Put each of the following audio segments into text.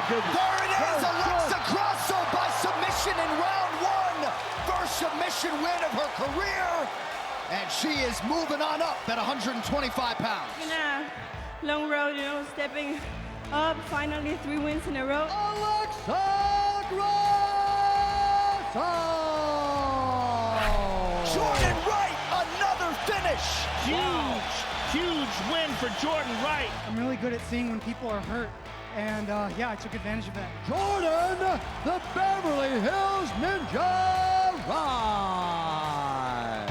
goodness. There it is, Alexa Grasso by submission in round one. First submission win of her career. And she is moving on up at 125 pounds. It's been a long road, stepping up, finally 3 wins in a row. Alexa Grasso! Jordan Wright, another finish. Huge win for Jordan Wright. I'm really good at seeing when people are hurt, and yeah, I took advantage of that. Jordan, the Beverly Hills Ninja Ride.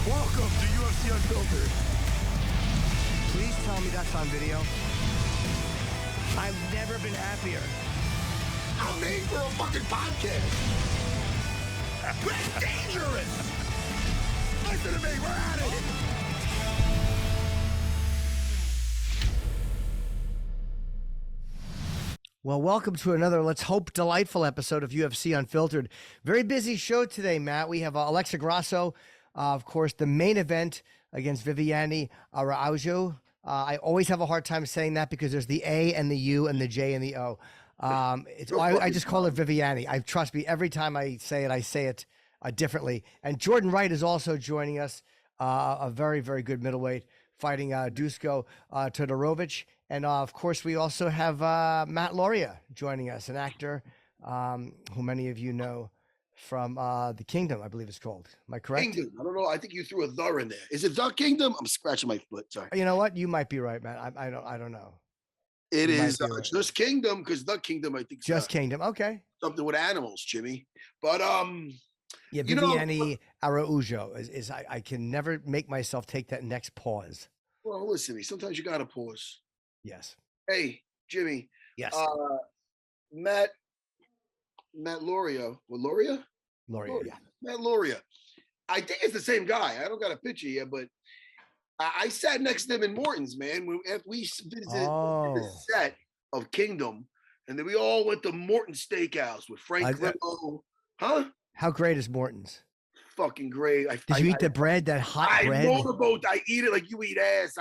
Welcome to UFC Unfiltered. Please tell me that's on video. I've never been happier. I'm made for a fucking podcast. We're dangerous. Listen to me, we're at it. Well, welcome to another, let's hope, delightful episode of UFC Unfiltered. Very busy show today, Matt. We have Alexa Grasso, of course, the main event against Viviane Araujo. I always have a hard time saying that because there's the A and the U and the J and the O. I just call it Viviane. Trust me, every time I say it differently. And Jordan Wright is also joining us, a very, very good middleweight, fighting Dusko Todorovic. And of course, we also have Matt Lauria joining us, an actor who many of you know from The Kingdom, I believe it's called. Am I correct? Kingdom. I don't know. I think you threw a "the" in there. Is it The Kingdom? I'm scratching my foot. Sorry. You know what? You might be right, Matt. I don't know. It You is might be right. just Kingdom, because The Kingdom, I think, Just Kingdom. Okay. something with animals, Jimmy. But Yeah, you know- Viviane Araujo is I can never make myself take that next pause. well, listen to me. Sometimes you gotta pause. Yes. Hey, Jimmy. Yes. Matt Lauria. Well, Lauria? Lauria, yeah. Matt Lauria. I think it's the same guy. I don't got a picture yet, but I sat next to him in Morton's, man. After we visited the set of Kingdom, and then we all went to Morton Steakhouse with Frank Grillo. Huh? How great is Morton's? Fucking great. Did you eat the bread, that hot bread? I motorboat. I eat it like you eat ass.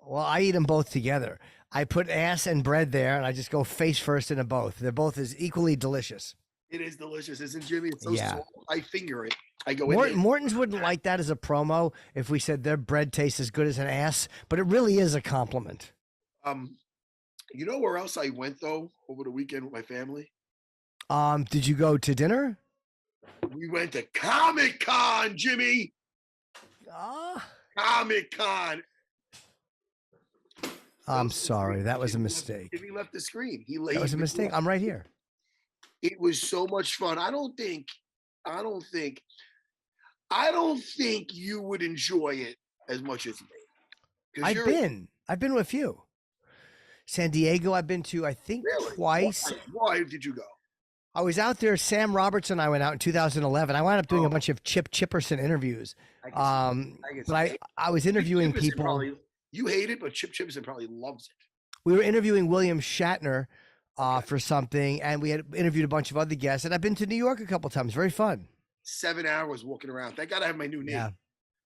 Well, I eat them both together. I put ass and bread there, and I just go face first into both. They're both as equally delicious. It is delicious, isn't it, Jimmy? It's so Yeah. soft. I finger it. I go in there. Morton's wouldn't like that as a promo if we said their bread tastes as good as an ass, but it really is a compliment. You know where else I went though over the weekend with my family? Did you go to dinner? We went to Comic-Con, Jimmy. Comic-Con. I'm sorry. That was a mistake. Jimmy left the screen. That was a mistake. I'm right here. It was so much fun. I don't think you would enjoy it as much as me. I've been to a few. San Diego, I've been to, I think, twice. Why did you go? I was out there. Sam Roberts and I went out in 2011. I wound up doing a bunch of Chip Chipperson interviews. But I was interviewing people. You hate it, but Chip Chipperson probably loves it. We were interviewing William Shatner for something, and we had interviewed a bunch of other guests. And I've been to New York a couple times. Very fun. 7 hours walking around. Thank God I have my new name. Yeah.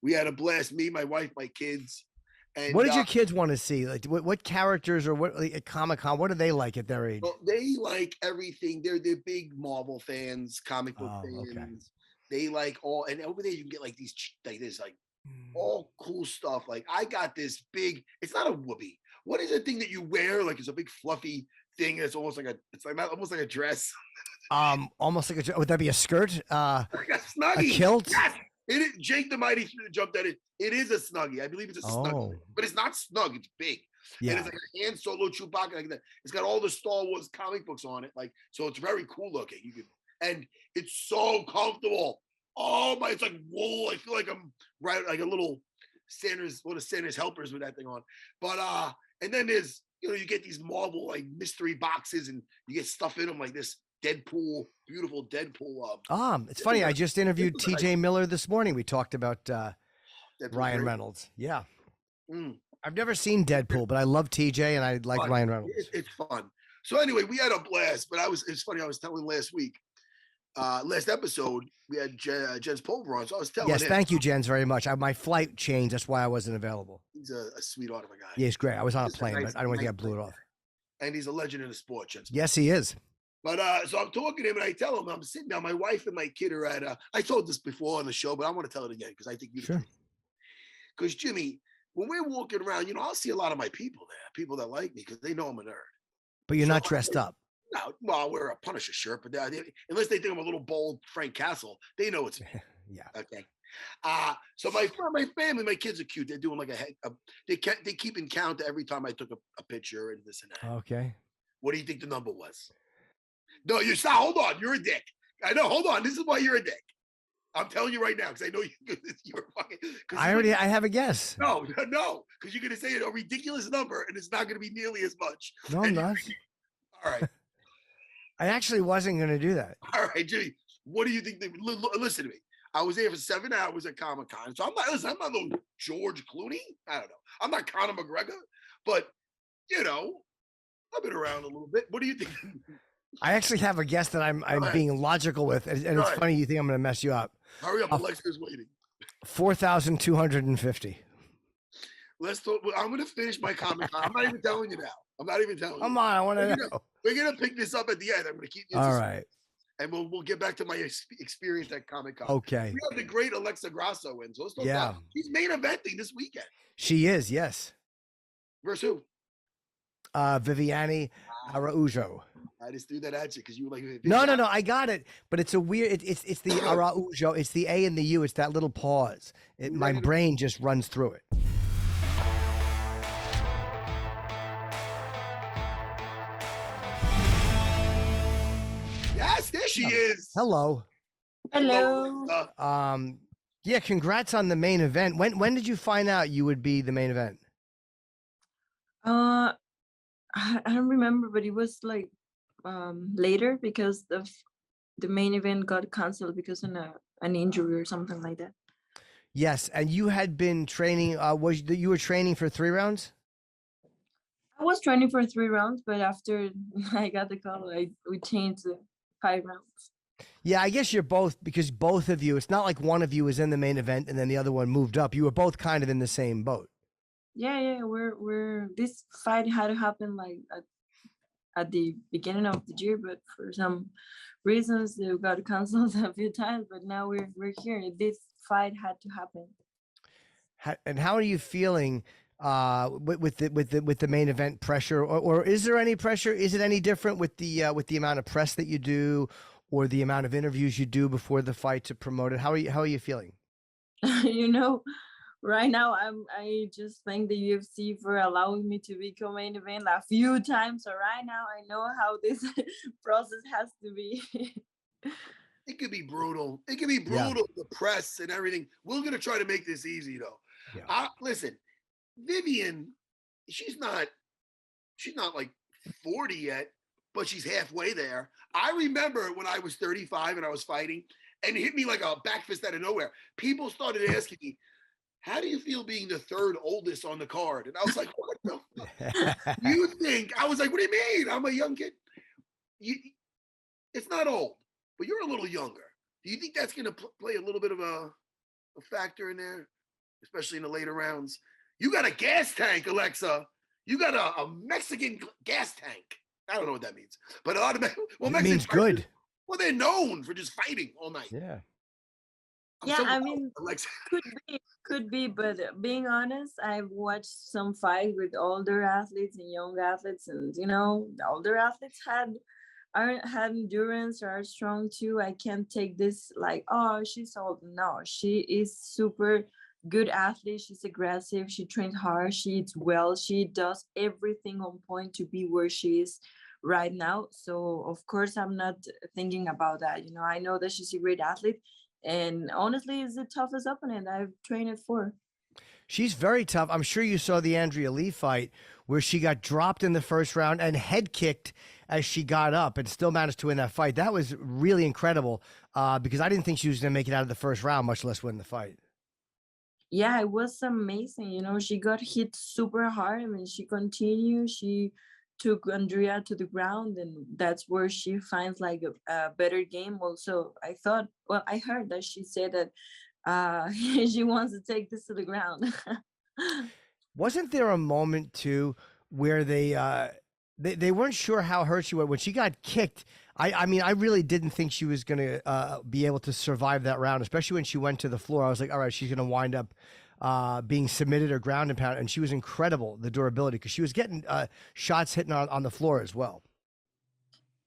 We had a blast. Me, my wife, my kids. And what did your kids want to see? Like, what characters or what at Comic-Con? What do they like at their age? Well, they like everything. They're big Marvel fans, comic book fans. Okay. They like all, and over there you can get like these, like this, like all cool stuff. Like I got this big. It's not a whoopee. What is the thing that you wear? Like it's a big fluffy thing. It's almost like almost like a dress. Almost like would that be a skirt? Like a snuggie. A kilt? Yes. It is. Jake the Mighty jumped at it. It is a snuggie. I believe it's a snuggie, but it's not snug. It's big. Yeah. And it's like a Han Solo Chewbacca. Like that. It's got all the Star Wars comic books on it. Like, so it's very cool looking. And it's so comfortable. Oh my, it's like wool. I feel like I'm right, like a little Santa's, one of Santa's helpers with that thing on. But and then there's, you get these Marvel like mystery boxes and you get stuff in them like this Deadpool, beautiful Deadpool. It's funny. I just interviewed TJ Miller this morning. We talked about Ryan Reynolds. Yeah. I've never seen Deadpool, but I love TJ and I like Ryan Reynolds. It's fun. So anyway, we had a blast, but it's funny. I was telling last week, last episode we had Jen's Pulver on, so I was telling Yes, him. thank you, Jens, very much. My flight changed. That's why I wasn't available. He's a sweetheart of a guy. Yeah, he's great. I was on a He's plane, nice- but I don't think I nice blew it guy. off. And he's a legend in the sport, Jen's. Yes, he is. But so I'm talking to him and I tell him, I'm sitting down. My wife and my kid are at. I told this before on the show, but I want to tell it again because I think you. Sure. Because Jimmy, when we're walking around, I'll see a lot of my people there, people that like me because they know I'm a nerd. But you're So not dressed up. No, well, I'll wear a Punisher shirt, but unless they think I'm a little bold Frank Castle, they know it's me. Yeah. Okay. So my family, my kids are cute. They're doing like they keep in count every time I took a picture and this and that. Okay. What do you think the number was? No, you stop. Hold on. You're a dick. I know. Hold on. This is why you're a dick. I'm telling you right now because I know you're fucking. I have a guess. No, because you're gonna say a ridiculous number and it's not gonna be nearly as much. No, I'm not. All right. I actually wasn't going to do that. All right, Jimmy. What do you think? Listen to me. I was there for 7 hours at Comic-Con, so I'm not no George Clooney. I don't know. I'm not Conor McGregor, but I've been around a little bit. What do you think? I actually have a guess that I'm being logical with, and it's funny you think I'm going to mess you up. Hurry up, Alexa's waiting. 4,250. Let's talk. I'm going to finish my Comic-Con. I'm not even telling you now. I'm not even telling you. Come on, I want to know. We're going to pick this up at the end. I'm going to keep you. All right. And we'll get back to my experience at Comic-Con. Okay. We have the great Alexa Grasso in. So let's talk Yeah. about she's main eventing this weekend. She is, yes. Versus who? Viviane Araujo. I just threw that at you because you were like, No, I got it. But it's a weird. It's the Araujo. It's the A and the U. It's that little pause. My brain just runs through it. Yes, there she is. Hello. Hello. Yeah. Congrats on the main event. When did you find out you would be the main event? I don't remember, but it was like later because the main event got canceled because of an injury or something like that. Yes, and you had been training. You were training for 3 rounds? I was training for 3 rounds, but after I got the call, we changed to 5 rounds. Yeah, I guess you're both, because both of you. It's not like one of you was in the main event and then the other one moved up. You were both kind of in the same boat. Yeah. We're this fight had to happen like at the beginning of the year, but for some reasons they got canceled a few times. But now we're here. This fight had to happen. And how are you feeling with the main event pressure, or is there any pressure? Is it any different with the amount of press that you do, or the amount of interviews you do before the fight to promote it? How are you feeling? Right now I just thank the UFC for allowing me to become main event a few times. So right now I know how this process has to be. It could be brutal. It could be brutal, the press and everything. We're going to try to make this easy, though. Yeah. Listen, Vivian, she's not like 40 yet, but she's halfway there. I remember when I was 35 and I was fighting, and it hit me like a back fist out of nowhere. People started asking me, how do you feel being the 3rd oldest on the card? And I was like, what the fuck? You think? I was like, what do you mean? I'm a young kid. It's not old, but you're a little younger. Do you think that's going to play a little bit of a factor in there, especially in the later rounds? You got a gas tank, Alexa. You got a Mexican gas tank. I don't know what that means, but a lot of it means good. Well, they're known for just fighting all night. Yeah. I mean, Alexa. could be, but being honest, I've watched some fight with older athletes and young athletes, and the older athletes had endurance, are strong too. I can't take this like, oh, she's old. No, she is super good athlete. She's aggressive. She trains hard. She eats well. She does everything on point to be where she is right now. So of course I'm not thinking about that. I know that she's a great athlete, and honestly, it's the toughest opponent I've trained for. She's very tough. I'm sure you saw the Andrea Lee fight where she got dropped in the first round and head kicked as she got up and still managed to win that fight. That was really incredible because I didn't think she was going to make it out of the first round, much less win the fight. Yeah, it was amazing. She got hit super hard. I mean, she continued. She took Andrea to the ground, and that's where she finds like a better game. Also, I heard that she said that she wants to take this to the ground. Wasn't there a moment too where they weren't sure how hurt she was when she got kicked? I mean, I really didn't think she was going to be able to survive that round, especially when she went to the floor. I was like, all right, she's going to wind up being submitted or ground and pound. And she was incredible, the durability, because she was getting shots hitting on the floor as well.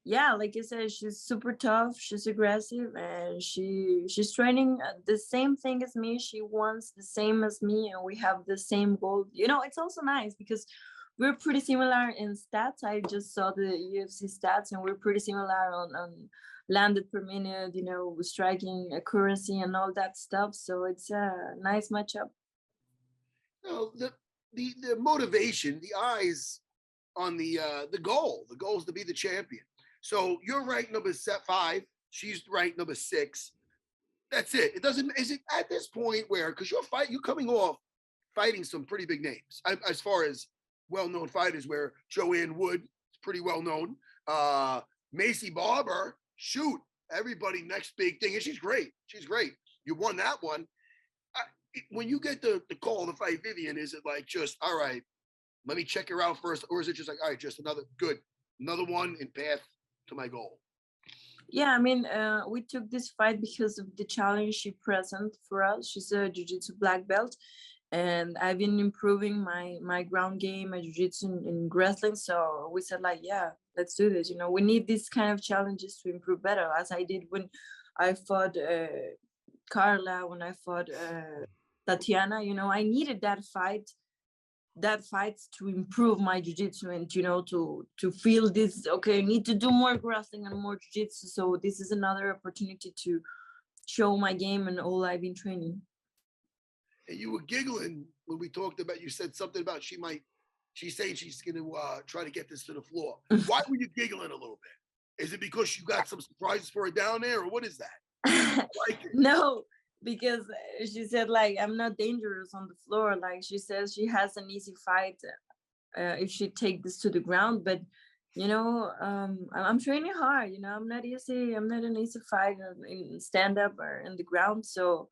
Yeah, like I said, she's super tough, she's aggressive, and she's training the same thing as me. She wants the same as me, and we have the same goal. It's also nice because we're pretty similar in stats. I just saw the UFC stats, and we're pretty similar on landed per minute, striking accuracy and all that stuff. So it's a nice matchup. The motivation, the eyes on the goal. The goal is to be the champion. So you're ranked number 5. She's ranked number 6. That's it. Is it at this point where, because you're coming off fighting some pretty big names as far as well-known fighters, where Joanne Wood is pretty well-known. Macy Barber, shoot, everybody next big thing. And she's great. You won that one. When you get the call to fight Vivian, is it like just, all right, let me check her out first? Or is it just like, all right, just another one in path to my goal? Yeah, I mean, we took this fight because of the challenge she present for us. She's a jiu-jitsu black belt, and I've been improving my ground game, my jiu-jitsu in wrestling. So we said, like, yeah, let's do this. We need these kind of challenges to improve better, as I did when I fought Carla, when I fought Tatiana. I needed that fight to improve my jiu-jitsu and to feel this, okay, I need to do more wrestling and more jiu-jitsu. So this is another opportunity to show my game and all I've been training. And you were giggling when we talked about, you said something about she's saying she's going to try to get this to the floor. Why were you giggling a little bit? Is it because you got some surprises for her down there, or what is that? No, because she said, like, I'm not dangerous on the floor. Like, she says she has an easy fight if she take this to the ground. But I'm training hard. I'm not an easy fighter in stand up or in the ground. So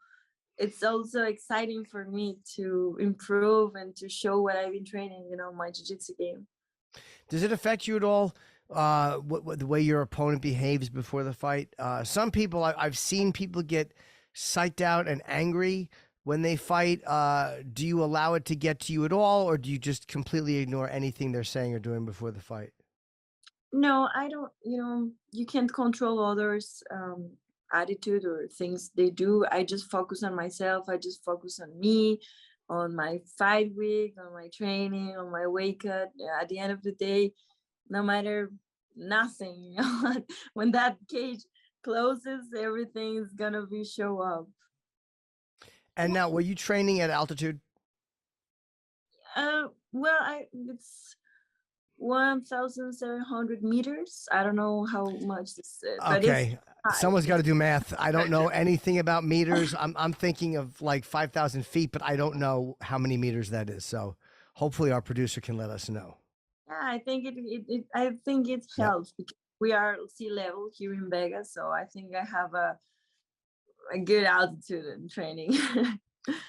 it's also exciting for me to improve and to show what I've been training, my jiu-jitsu game. Does it affect you at all, what the way your opponent behaves before the fight? Some people, I've seen people get psyched out and angry when they fight. Do you allow it to get to you at all, or do you just completely ignore anything they're saying or doing before the fight? No, I don't. You can't control others' attitude or things they do. I just focus on myself. I just focus on me, on my fight week, on my training, on my weight cut. At the end of the day, no matter nothing, when that cage closes, everything's gonna be show up. And now, were you training at altitude? Well, it's 1,700 meters. I don't know how much this is. Okay. Someone's got to do math. I don't know anything about meters. I'm thinking of like 5,000 feet, but I don't know how many meters that is. So hopefully our producer can let us know. Yeah, I think it helps because we are sea level here in Vegas. So I think I have a good altitude in training.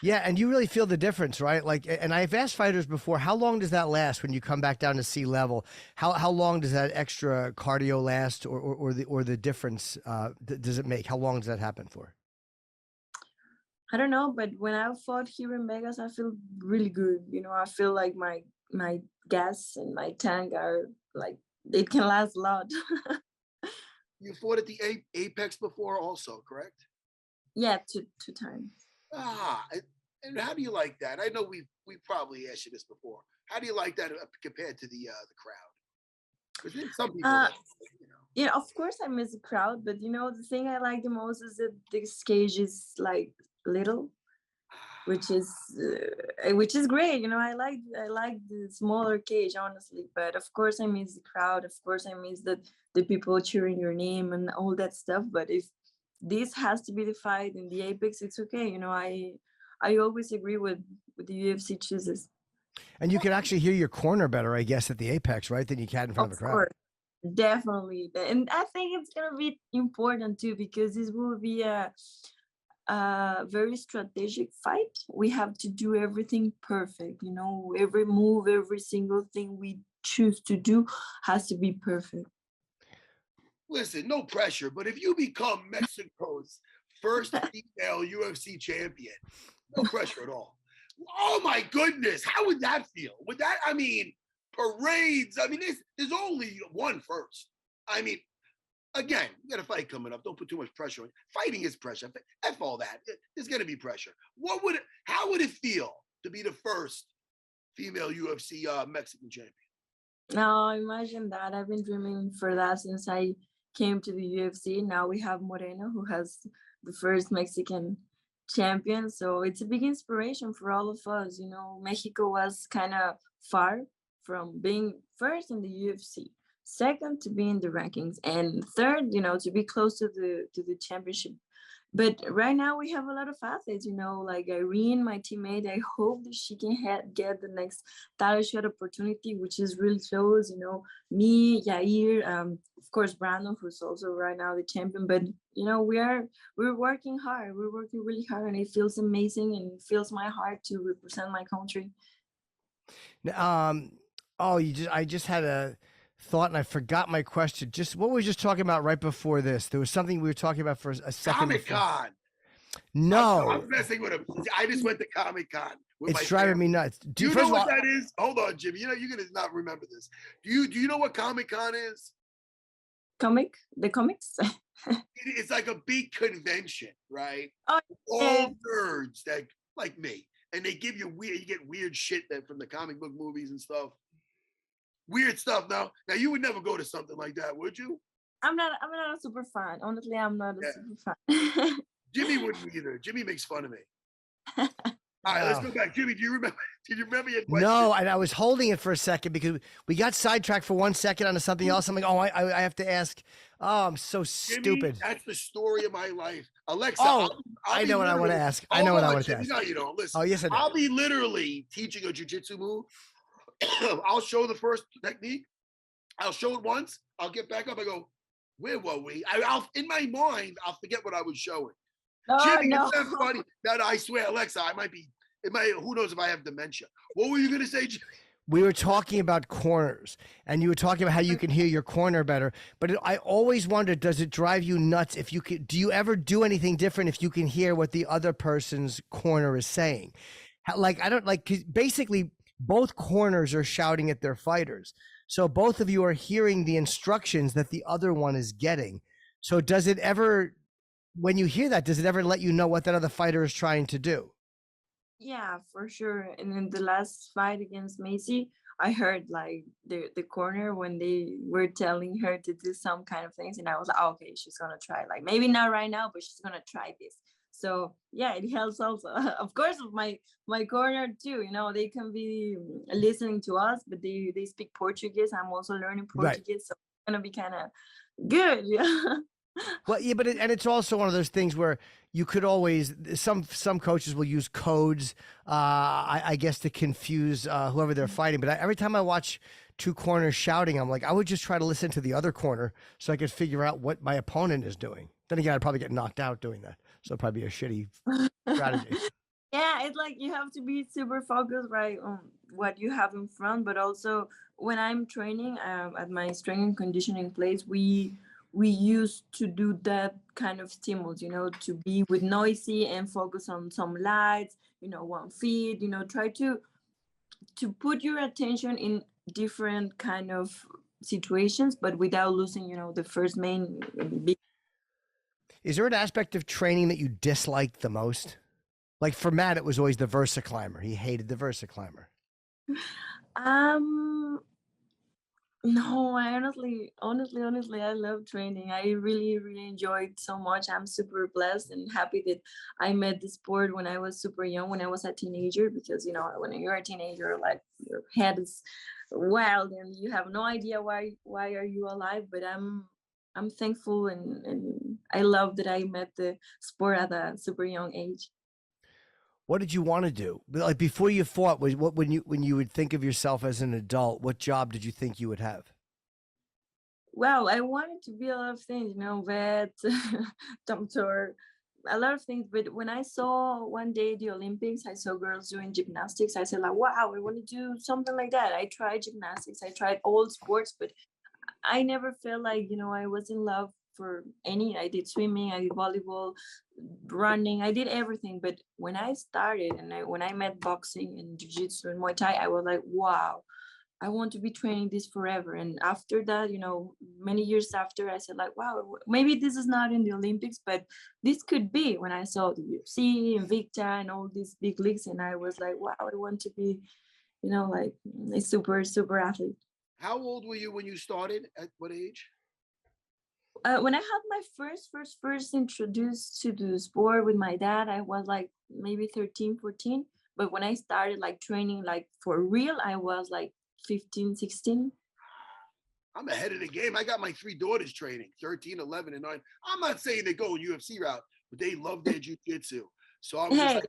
Yeah, and you really feel the difference, right? Like, and I've asked fighters before, how long does that last when you come back down to sea level? How long does that extra cardio last, or the difference does it make? How long does that happen for? I don't know, but when I fought here in Vegas, I feel really good. I feel like my gas and my tank are like, it can last a lot. You fought at the Apex before also, correct? Yeah, two times. And how do you like that? I know we probably asked you this before. How do you like that compared to the crowd? Because some people, Yeah, of course I miss the crowd, but the thing I like the most is that this cage is like little, which is great. I like the smaller cage, honestly. But of course I miss the crowd. Of course I miss the people cheering your name and all that stuff. But if this has to be the fight in the Apex, it's okay. I always agree with the UFC chooses. And you can actually hear your corner better, I guess, at the Apex, right, than you can in front of a crowd. Course, definitely. And I think it's gonna be important too, because this will be a very strategic fight. We have to do everything perfect. You know, every move, every single thing we choose to do has to be perfect. Listen, no pressure, but if you become Mexico's first female UFC champion, no pressure at all. Oh my goodness, how would that feel? Would that, I mean, parades, I mean, there's only one first. I mean, again, you got a fight coming up. Don't put too much pressure on it. Fighting is pressure. F all that. There's going to be pressure. How would it feel to be the first female UFC Mexican champion? Now imagine that. I've been dreaming for that since I came to the UFC. Now we have Moreno, who has the first Mexican champion. So it's a big inspiration for all of us. You know, Mexico was kind of far from being first in the UFC, second to be in the rankings, and third, you know, to be close to the championship. But right now we have a lot of athletes, you know, like Irene, my teammate. I hope that she can get the next title shot opportunity, which is really close. You know, me, Yair, of course, Brandon, who's also right now the champion. But you know, we're working hard. We're working really hard, and it feels amazing, and it fills my heart to represent my country. I just had a thought and I forgot my question. Just what were we just talking about right before this? There was something we were talking about for a second. Comic-Con. No. I'm messing with him. I just went to Comic-Con. It's driving me nuts. Do you know what that is? Hold on, Jimmy. You know, you're going to not remember this. Do you know what Comic-Con is? The comics? It's like a big convention, right? Oh, all nerds that like me. And they give you you get weird shit that from the comic book movies and stuff. Weird stuff. Now you would never go to something like that, would you? I'm not a super fan. Honestly, I'm not a super fan. Jimmy wouldn't either. Jimmy makes fun of me. All right, let's go back. Jimmy, did you remember your question? No, and I was holding it for a second because we got sidetracked for 1 second onto something else. I'm like, oh, I have to ask. Oh, I'm so stupid. That's the story of my life. Alexa, I know what I want to ask. I know what I want to ask. No, you don't. Listen. Oh, yes, I do. I'll be literally teaching a jiu-jitsu move. I'll show the first technique. I'll show it once. I'll get back up. I go, where were we? I'll in my mind, I'll forget what I was showing. Jimmy, no. it's not funny. No, I swear, Alexa, who knows if I have dementia. What were you going to say, Jimmy? We were talking about corners, and you were talking about how you can hear your corner better. But I always wondered, does it drive you nuts if you could? Do you ever do anything different if you can hear what the other person's corner is saying? Basically, both corners are shouting at their fighters. So both of you are hearing the instructions that the other one is getting. So does it ever, when you hear that, does it ever let you know what that other fighter is trying to do? Yeah, for sure. And in the last fight against Macy, I heard like the corner when they were telling her to do some kind of things, and I was like, okay, she's gonna try. Like maybe not right now, but she's gonna try this. So yeah, it helps also. Of course, my corner too. You know, they can be listening to us, but they speak Portuguese. I'm also learning Portuguese, right. So it's gonna be kind of good. Yeah. Well, yeah, but it's also one of those things where you could always some coaches will use codes, I guess, to confuse whoever they're fighting. But every time I watch two corners shouting, I'm like, I would just try to listen to the other corner so I could figure out what my opponent is doing. Then again, I'd probably get knocked out doing that. So it'd probably be a shitty strategy. Yeah, it's like you have to be super focused, right, on what you have in front. But also when I'm training at my strength and conditioning place, we used to do that kind of stimulus, you know, to be with noisy and focus on some lights, you know, 1 feet, you know, try to put your attention in different kind of situations, but without losing, you know, the first main big. Is there an aspect of training that you disliked the most? Like for Matt, it was always the Versa climber. He hated the Versa climber. No, I honestly, I love training. I really, really enjoy it so much. I'm super blessed and happy that I met the sport when I was super young, when I was a teenager, because, you know, when you're a teenager, like your head is wild and you have no idea why are you alive. But I'm thankful and I love that I met the sport at a super young age. what did you want to do? Like before you fought, when you would think of yourself as an adult, what job did you think you would have? Well, I wanted to be a lot of things, vet, doctor, a lot of things. But when I saw one day the Olympics, I saw girls doing gymnastics. I said, like, wow, I want to do something like that. I tried gymnastics. I tried all sports, but I never felt like, I was in love for any. I did swimming, I did volleyball, running, I did everything. But when I started and when I met boxing and jiu-jitsu and Muay Thai, I was like, wow, I want to be training this forever. And after that, many years after, I said like, wow, maybe this is not in the Olympics, but this could be. When I saw the UFC, Invicta, and all these big leagues, and I was like, wow, I want to be, like a super athlete. How old were you when you started? At what age? When I had my first introduced to the sport with my dad, I was like maybe 13, 14. But when I started like training like for real, I was like 15, 16. I'm ahead of the game. I got my 3 daughters training, 13, 11, and 9. I'm not saying they go UFC route, but they love their jiu-jitsu. So I'm just like,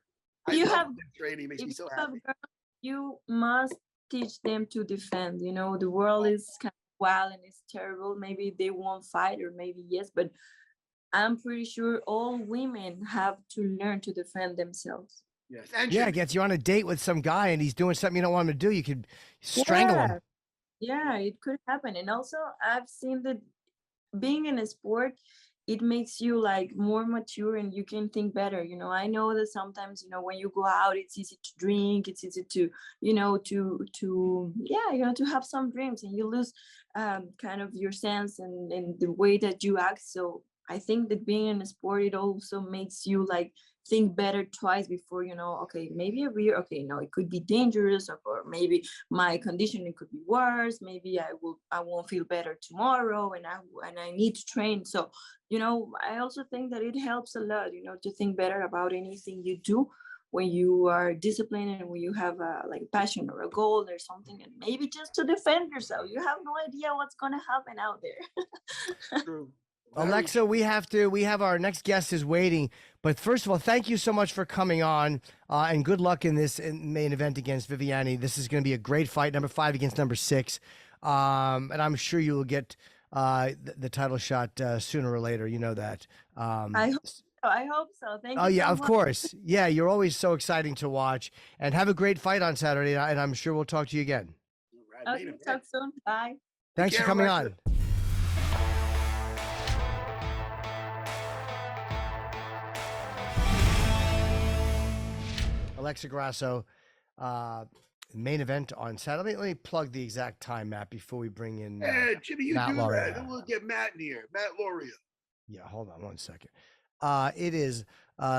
I love their training. It makes me so happy. You must teach them to defend. The world is kind of wild and it's terrible. Maybe they won't fight, or maybe yes, but I'm pretty sure all women have to learn to defend themselves. Yes. And yeah, it gets you on a date with some guy and he's doing something you don't want him to do. You could strangle him. Yeah, it could happen. And also I've seen that being in a sport, it makes you like more mature and you can think better. I know that sometimes, when you go out, it's easy to drink, it's easy to, to have some drinks, and you lose kind of your sense and the way that you act. So I think that being in a sport, it also makes you like think better twice before, okay, maybe a beer, okay, no, it could be dangerous, or maybe my conditioning could be worse. Maybe I won't feel better tomorrow, and I need to train. So, I also think that it helps a lot, to think better about anything you do when you are disciplined and when you have a like passion or a goal or something, and maybe just to defend yourself. You have no idea what's going to happen out there. True. Alexa, we have our next guest is waiting. But first of all, thank you so much for coming on, and good luck in this main event against Viviane. This is going to be a great fight, number 5 against number 6. And I'm sure you will get the title shot sooner or later. You know that. I hope so. Thank you. Oh, yeah, so of much. course. Yeah, you're always so exciting to watch. And have a great fight on Saturday, and I'm sure we'll talk to you again. Right, Okay, talk soon. Bye. Thanks for coming on. Alexa Grasso, main event on Saturday. Let me plug the exact time, Matt, before we bring in Jimmy, you Matt do Lauria. that. Then we'll get Matt in here. Matt Lauria. Yeah, hold on one second. It is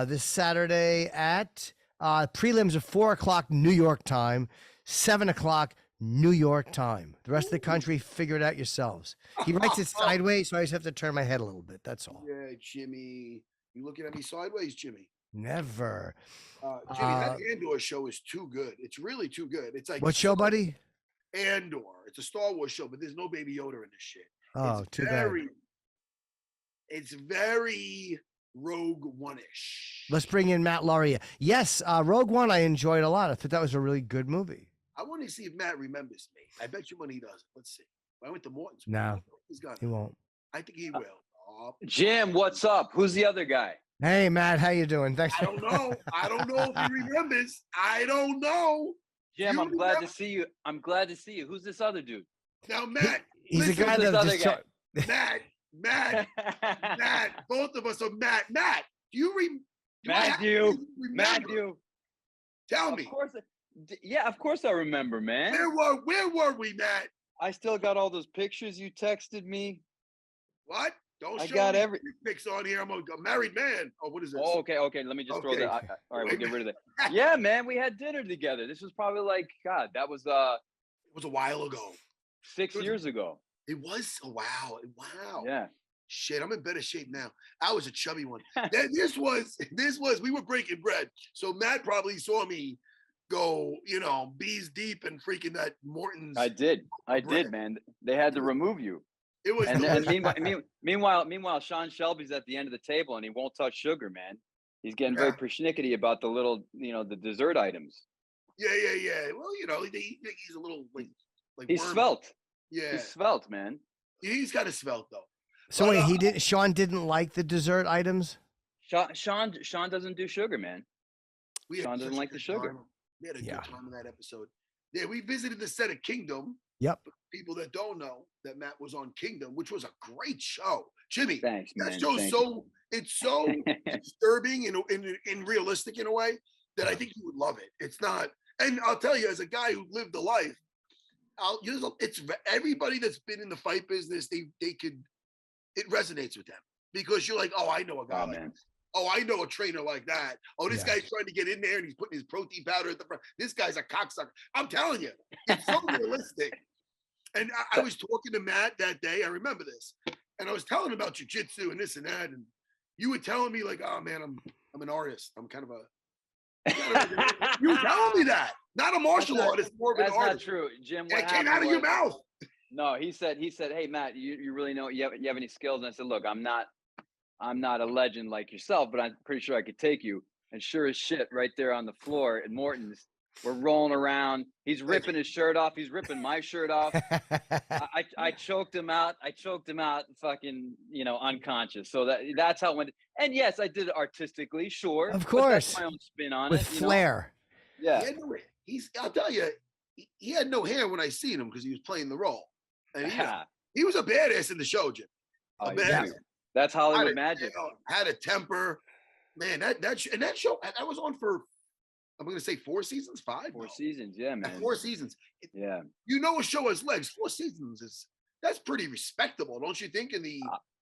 this Saturday at prelims of 4 o'clock New York time, 7 o'clock New York time. The rest of the country, figure it out yourselves. He writes it sideways, so I just have to turn my head a little bit. That's all. Yeah, Jimmy. You looking at me sideways, Jimmy? Never. Jimmy, that Andor show is too good. It's really too good. It's like What show, buddy? Andor. It's a Star Wars show, but there's no Baby Yoda in this shit. Oh, it's too bad. It's very Rogue One-ish. Let's bring in Matt Lauria. Yes, Rogue One I enjoyed a lot. I thought that was a really good movie. I want to see if Matt remembers me. I bet you money he doesn't. Let's see. I went to Morton's. No, he's gone. he won't. I think he will. Jim, what's up? Who's the other guy? Hey, Matt, how you doing? Thanks. I don't know. I don't know if he remembers. I don't know. Jim, You I'm glad remember? to see you. I'm glad to see you. Who's this other dude? Now, Matt. He's listen, a guy this that other just guy. Matt. Both of us are Matt. Matt, do you Matthew. remember? Tell me. Of course. Yeah, of course I remember, man. Where were we, Matt? I still got all those pictures you texted me. What? Don't I show got me every pics on here. I'm a married man. Oh, what is this? Oh, okay. Let me just throw Okay. that. All right, we'll get rid of that. Yeah, man, we had dinner together. This was probably like God. That was It was a while ago. 6 years ago. It was. Oh, wow. Yeah. Shit, I'm in better shape now. I was a chubby one. This was, we were breaking bread. So Matt probably saw me go, bees deep and freaking that Morton's. I did, man. They had to remove you. It was. And meanwhile, Sean Shelby's at the end of the table and he won't touch sugar, man. He's getting very persnickety about the little, the dessert items. Yeah. Well, he's a little like he's worm. svelte. Yeah, he's svelte, man. He's kind of svelte though. So wait, Sean didn't like the dessert items? Sean doesn't do sugar, man. Sean doesn't like the sugar. Time. We had a good time in that episode. Yeah, we visited the set of Kingdom. Yep. People that don't know that Matt was on Kingdom, which was a great show. Jimmy, thanks, that man. show's it's so disturbing and realistic in a way that I think you would love it. It's not, and I'll tell you, as a guy who lived a life, it's everybody that's been in the fight business, it resonates with them because you're like, oh, I know a guy like this. Oh, I know a trainer like that. Oh, this guy's trying to get in there and he's putting his protein powder at the front. This guy's a cocksucker. I'm telling you, it's so realistic. And I was talking to Matt that day. I remember this. And I was telling him about jiu-jitsu and this and that. And you were telling me like, oh man, I'm an artist. I'm kind of a, you were telling me that. Not a martial artist, more of an artist. That's not true, Jim. It came out of your mouth. No, he said, hey Matt, you really know you have any skills? And I said, look, I'm not a legend like yourself, but I'm pretty sure I could take you. And sure as shit, right there on the floor at Morton's, we're rolling around. He's ripping his shirt off. He's ripping my shirt off. I choked him out. Fucking, unconscious. So that's how it went. And yes, I did it artistically, sure. Of course. That's my own spin on with it. Flair. Yeah. I'll tell you, he had no hair when I seen him because he was playing the role. And he was a badass in the show, Jim. That's Hollywood magic. Had a temper, man. That show that was on for, I'm going to say 4 seasons, 5. 4 seasons, yeah, man. 4 seasons. Yeah. A show has legs. 4 seasons that's pretty respectable, don't you think?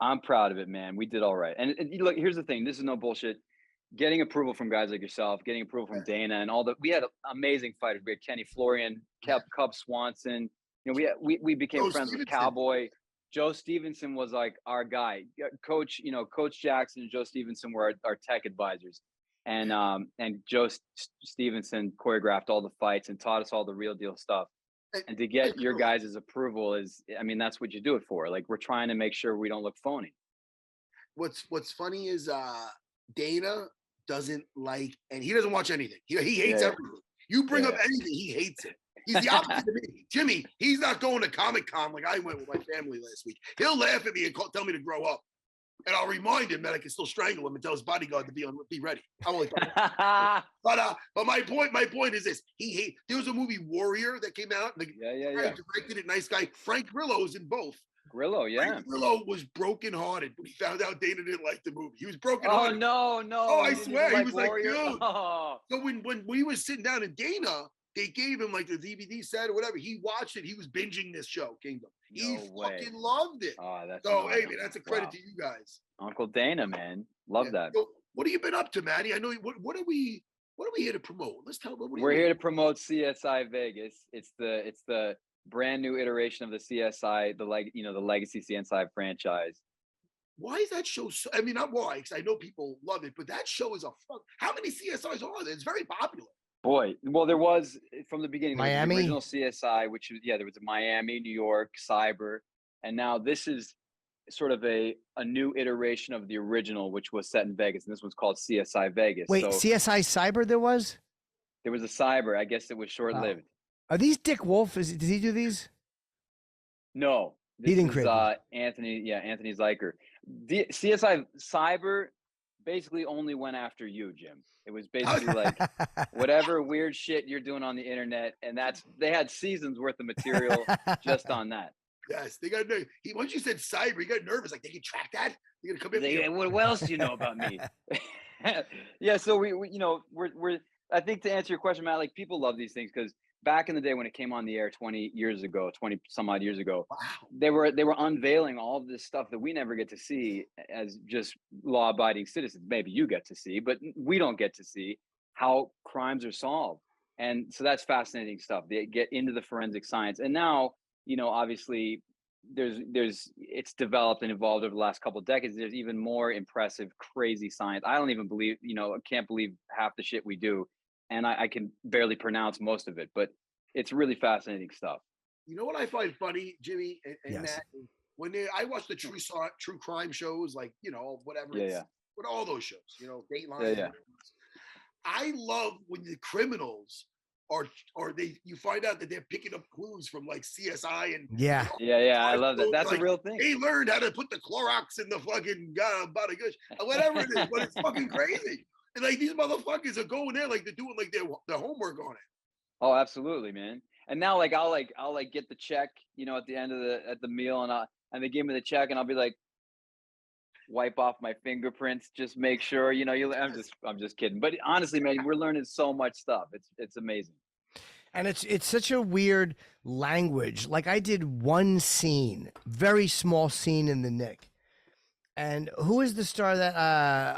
I'm proud of it, man. We did all right. And look, here's the thing. This is no bullshit. Getting approval from guys like yourself, getting approval from Dana, and we had amazing fighters. We had Kenny Florian, Cub Swanson. We became friends with Cowboy. Joe Stevenson was like our guy. Coach Jackson and Joe Stevenson were our tech advisors. And Joe Stevenson choreographed all the fights and taught us all the real deal stuff. And to get your guys' approval that's what you do it for. Like, we're trying to make sure we don't look phony. What's funny is Dana doesn't like, and he doesn't watch anything. He hates everything. You bring up anything, he hates it. He's the opposite of me. Jimmy, he's not going to Comic-Con like I went with my family last week. He'll laugh at me and tell me to grow up. And I'll remind him that I can still strangle him and tell his bodyguard to be ready. I'm only but my point is this. There was a movie Warrior that came out. And directed it, nice guy. Frank Grillo's in both. Grillo, yeah. Frank Grillo was brokenhearted when he found out Dana didn't like the movie. He was brokenhearted. Oh, no. Oh, I swear. He was Warrior. like, dude. So when we were sitting down in Dana, they gave him like the DVD set or whatever. He watched it. He was binging this show, Kingdom. He fucking loved it. Oh, that's hey, man, that's a credit to you guys. Uncle Dana, man. Love that. So what have you been up to, Matty? I know what are we here to promote? Let's tell them. We're here to promote CSI Vegas. It's the brand new iteration of the CSI, the legacy CSI franchise. Why is that show so? I mean, not why, because I know people love it, but that show is how many CSIs are there? It's very popular. Boy, well, there was from the beginning. Miami, the original CSI, which was there was Miami, New York, Cyber, and now this is sort of a new iteration of the original, which was set in Vegas, and this one's called CSI Vegas. Wait, CSI Cyber? There was a Cyber. I guess it was short-lived. Are these Dick Wolf? Does he do these? No, he didn't create Anthony. Yeah, Anthony Zeiker. The CSI Cyber basically only went after you, Jim. It was basically like whatever weird shit you're doing on the internet, and they had seasons worth of material just on that. Yes, they got nervous. Once you said cyber, he got nervous. Like, they can track that. They're gonna come in. What else do you know about me? Yeah, so we're. I think to answer your question, Matt, like, people love these things because back in the day when it came on the air 20 some odd years ago, wow, they were unveiling all of this stuff that we never get to see as just law-abiding citizens. Maybe you get to see, but we don't get to see how crimes are solved. And so that's fascinating stuff. They get into the forensic science. And now, obviously it's developed and evolved over the last couple of decades. There's even more impressive, crazy science. I don't even believe, I can't believe half the shit we do. And I can barely pronounce most of it, but it's really fascinating stuff. You know what I find funny, Jimmy and yes. Matt? When I watch the true crime shows, like, whatever. Yeah. with all those shows, you know, Dateline. Yeah. I love when the criminals you find out that they're picking up clues from like CSI and Yeah. I love that. That's like, a real thing. They learned how to put the Clorox in the fucking body gush, whatever it is, but it's fucking crazy. And like these motherfuckers are going there like they're doing like their homework on it. Oh, absolutely, man. And now I'll get the check, you know, at the end of the meal, and they give me the check, and I'll be like, wipe off my fingerprints, just make sure, you know, I'm just kidding. But honestly, man, we're learning so much stuff. It's amazing. And it's such a weird language. Like I did one scene, very small scene in the Nick. And who is the star that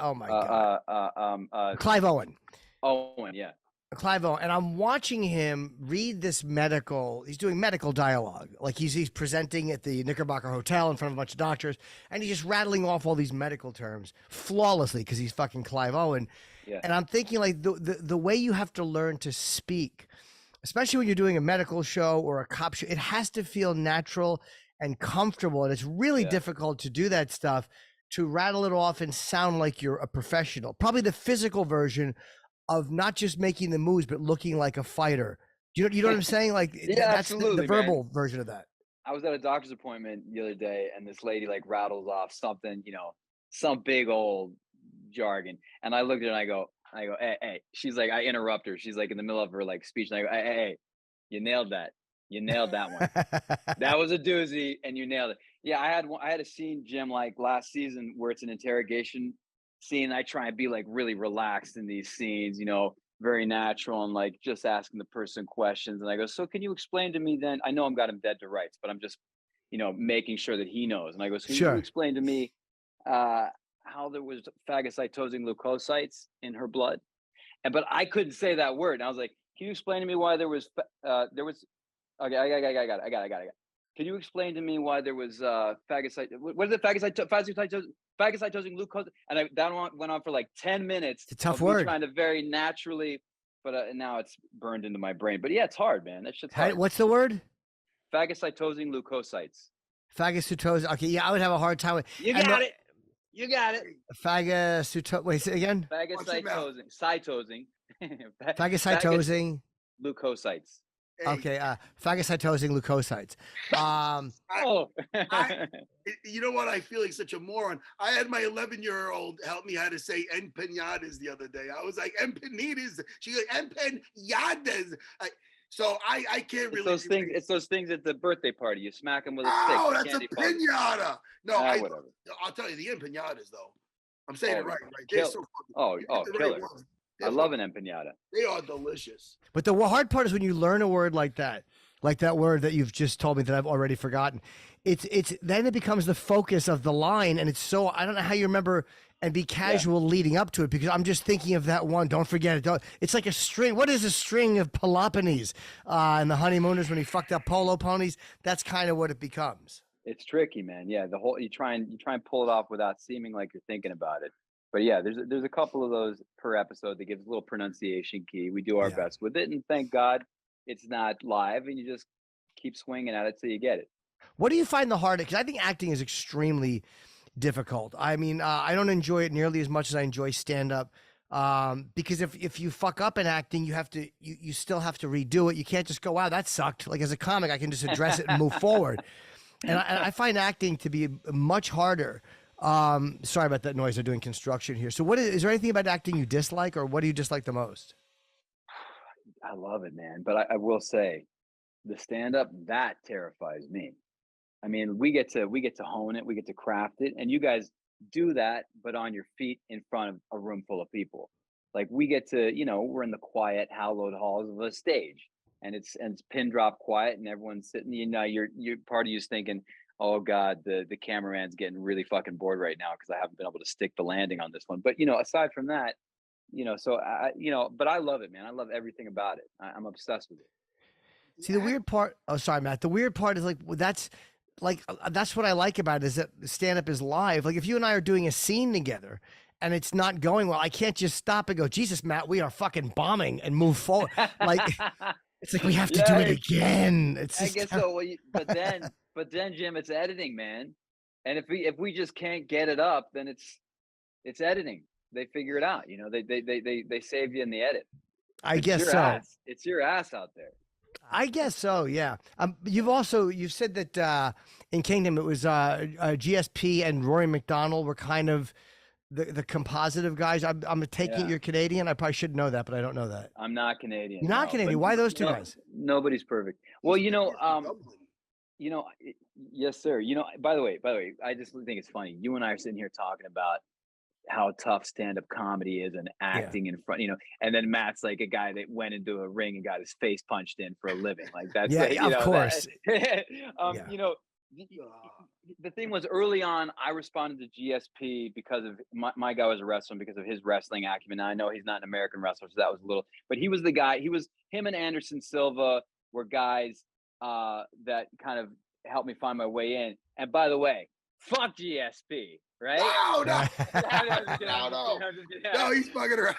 oh my god. Clive Owen. Owen, yeah. Clive Owen, and I'm watching him read this he's doing medical dialogue. Like he's presenting at the Knickerbocker Hotel in front of a bunch of doctors, and he's just rattling off all these medical terms flawlessly because he's fucking Clive Owen. Yeah. And I'm thinking like the way you have to learn to speak, especially when you're doing a medical show or a cop show, it has to feel natural and comfortable. And it's really difficult to do that stuff, to rattle it off and sound like you're a professional. Probably the physical version of not just making the moves, but looking like a fighter. You know what I'm saying? Like that's absolutely, the verbal version of that. I was at a doctor's appointment the other day, and this lady like rattles off something, you know, some big old jargon. And I looked at her and I go, hey. She's like, I interrupt her. She's like in the middle of her like speech, and I go, hey, you nailed that. You nailed that one. That was a doozy, and you nailed it. Yeah, I had a scene, Jim, like last season where it's an interrogation scene. I try and be like really relaxed in these scenes, you know, very natural, and like just asking the person questions. And I go, so can you explain to me then? I know I'm got him dead to rights, but I'm just, you know, making sure that he knows. And I go, so can you explain to me how there was phagocytosing leukocytes in her blood? But I couldn't say that word. And I was like, can you explain to me why there was okay, I got it. Can you explain to me why there was what is it? Phagocytosing leukocytes? And that one went on for like 10 minutes. It's a tough word. Trying to very naturally, but now it's burned into my brain. But yeah, it's hard, man. That shit's hard. What's the word? Phagocytosing leukocytes. Phagocytosing. Okay, yeah, I would have a hard time with. You got it. Wait, say it again. Phagocytosing. Phagocytosing leukocytes. Okay, phagocytosing leukocytes. You know what? I feel like such a moron. I had my 11-year-old help me how to say empanadas the other day. I was like, empanitas. She's like, empanadas. So I can't really. It's those things at the birthday party. You smack them with a stick. Oh, that's a pinata. No, whatever. I'll tell you, the empanadas, though. I'm saying it right. Killer. I love an empanada. They are delicious. But the hard part is when you learn a word like that word that you've just told me that I've already forgotten. It's then it becomes the focus of the line, and it's so I don't know how you remember and be casual leading up to it, because I'm just thinking of that one. Don't forget it. It's like a string. What is a string of Peloponnese and the honeymooners when he fucked up polo ponies? That's kind of what it becomes. It's tricky, man. Yeah, you try and pull it off without seeming like you're thinking about it. But yeah, there's a couple of those per episode that gives a little pronunciation key. We do our best with it, and thank God it's not live, and you just keep swinging at it till you get it. What do you find the hardest? Because I think acting is extremely difficult. I mean, I don't enjoy it nearly as much as I enjoy stand-up, because if you fuck up in acting, you still have to redo it. You can't just go, wow, that sucked. Like as a comic, I can just address it and move forward. And I find acting to be much harder. Sorry about that noise. They're doing construction here. So is there anything about acting you dislike, or what do you dislike the most? I love it, man. But I will say the stand-up, that terrifies me. I mean, we get to hone it. We get to craft it. And you guys do that, but on your feet in front of a room full of people. Like we get to, we're in the quiet, hallowed halls of a stage, and it's pin drop quiet, and everyone's sitting, you're part of you's thinking, oh God, the cameraman's getting really fucking bored right now because I haven't been able to stick the landing on this one. But aside from that, so but I love it, man. I love everything about it. I'm obsessed with it. See, the weird part. Oh, sorry, Matt. The weird part is that's what I like about it, is that stand up is live. Like if you and I are doing a scene together and it's not going well, I can't just stop and go, Jesus, Matt, we are fucking bombing, and move forward. Like it's like we have to do it again. It's I guess so. Well, but then, Jim, it's editing, man. And if we just can't get it up, then it's It's editing. They figure it out. You know, they save you in the edit. I It's guess your so. ass. It's your ass out there. I guess so. Yeah. You've said that in Kingdom it was GSP and Rory McDonald were kind of the composite of guys. I'm taking you're Canadian. I probably should know that, but I don't know that. I'm not Canadian. You're not Canadian. Why those two guys? Nobody's perfect. Well, yes, sir. By the way, I just think it's funny. You and I are sitting here talking about how tough stand-up comedy is and acting in front, and then Matt's like a guy that went into a ring and got his face punched in for a living. Like that's of course. The thing was early on, I responded to GSP because of my guy was a wrestler because of his wrestling acumen. Now, I know he's not an American wrestler, so that was a little, but he was the guy. Him and Anderson Silva were guys that kind of helped me find my way in. And by the way, fuck GSP. Right? No, he's fucking around.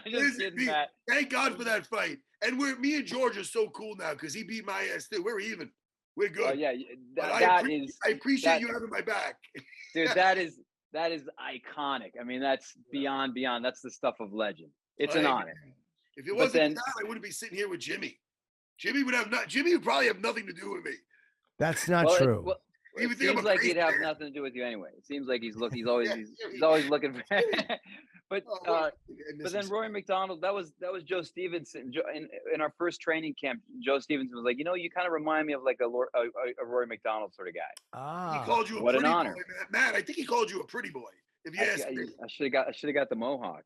Listen, thank God for that fight. And me and George are so cool now because he beat my ass too. We're even. We're good. Oh yeah, I appreciate you having my back. Dude, that is iconic. I mean, that's beyond. That's the stuff of legend. It's an honor. If it wasn't that, I wouldn't be sitting here with Jimmy. Jimmy would probably have nothing to do with me. That's not true. It seems like he'd have nothing to do with you anyway. It seems like he's always looking for. But then Rory McDonald, that was Joe Stevenson in our first training camp. Joe Stevenson was like, you kind of remind me of like a Rory McDonald sort of guy. He called you a what pretty an honor, boy, Matt. I think he called you a pretty boy. If you asked me, I should have got the mohawk,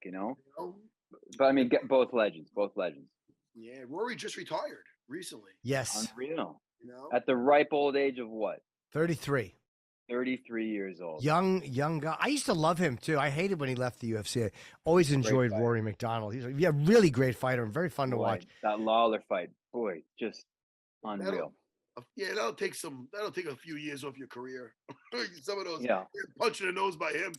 But I mean, both legends. Yeah, Rory just retired recently. Yes, unreal. At the ripe old age of what? 33. 33 years old. Young guy. I used to love him too. I hated when he left the UFC. I always enjoyed Rory McDonald. He's a really great fighter and very fun to watch. That Lawler fight, boy, just unreal. That'll take a few years off your career. Some of those punched in the nose by him.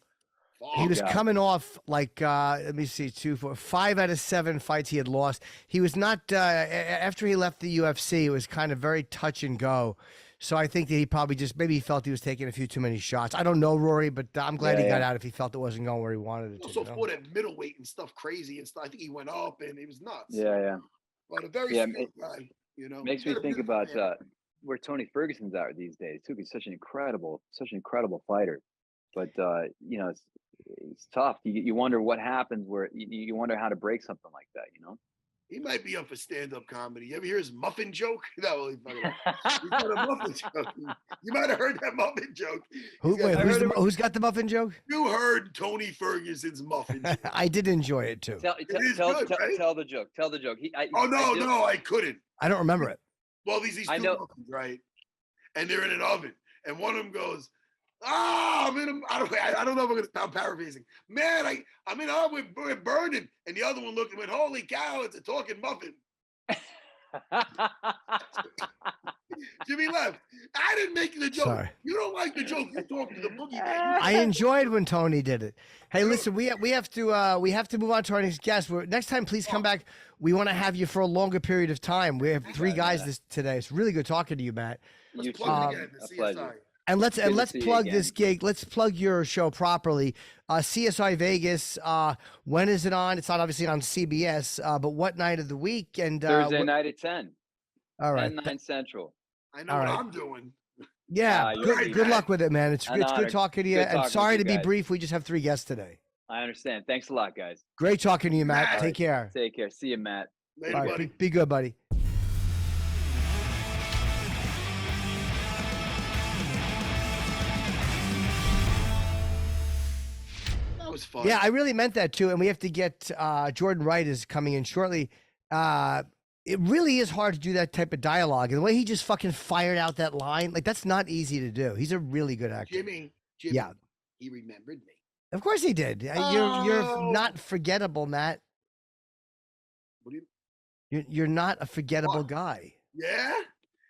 He was coming off like let me see, 5 out of 7 fights he had lost. He was not after he left the UFC. It was kind of very touch and go. So I think that he probably maybe he felt he was taking a few too many shots. I don't know Rory, but I'm glad he got out if he felt it wasn't going where he wanted it to. Also fought at middleweight and stuff crazy and stuff. I think he went up and he was nuts. Yeah. But a very skilled guy, Makes me think about where Tony Ferguson's at these days too. He's such an incredible fighter. But it's tough. You wonder what happens where you wonder how to break something like that. He might be up for stand-up comedy. You ever hear his muffin joke? No, he's got a muffin joke. You might have heard that muffin joke. Who's got the muffin joke? You heard Tony Ferguson's muffin joke. I did enjoy it too. Tell the joke. Tell the joke. I couldn't. I don't remember it. Well, these two muffins, right? And they're in an oven. And one of them goes, I don't know if I'm paraphrasing. Man, we're burning. And the other one looked and went, holy cow, it's a talking muffin. Jimmy left. I didn't make the joke. Sorry. You don't like the joke. You talk to the boogeyman. I enjoyed when Tony did it. Hey, listen, we have to move on to our next guest. Next time, please come back. We want to have you for a longer period of time. We have 3 guys today. It's really good talking to you, Matt. Let's plug it again, the CSI. And let's plug this gig. Let's plug your show properly. CSI Vegas. When is it on? It's not obviously on CBS. But what night of the week? And Thursday night at 10. All right. 9 Central. I know what I'm doing. Yeah. Good luck with it, man. It's good talking to you. And sorry to be brief. We just have 3 guests today. I understand. Thanks a lot, guys. Great talking to you, Matt. Take care. Take care. See you, Matt. Later, all right, buddy. Be good, buddy. Fun. Yeah, I really meant that too. And we have to get Jordan Wright is coming in shortly. It really is hard to do that type of dialogue. And the way he just fucking fired out that line, like that's not easy to do. He's a really good actor. Jimmy, yeah, he remembered me. Of course he did. You're not forgettable, Matt. What do you? You're not a forgettable guy. Yeah.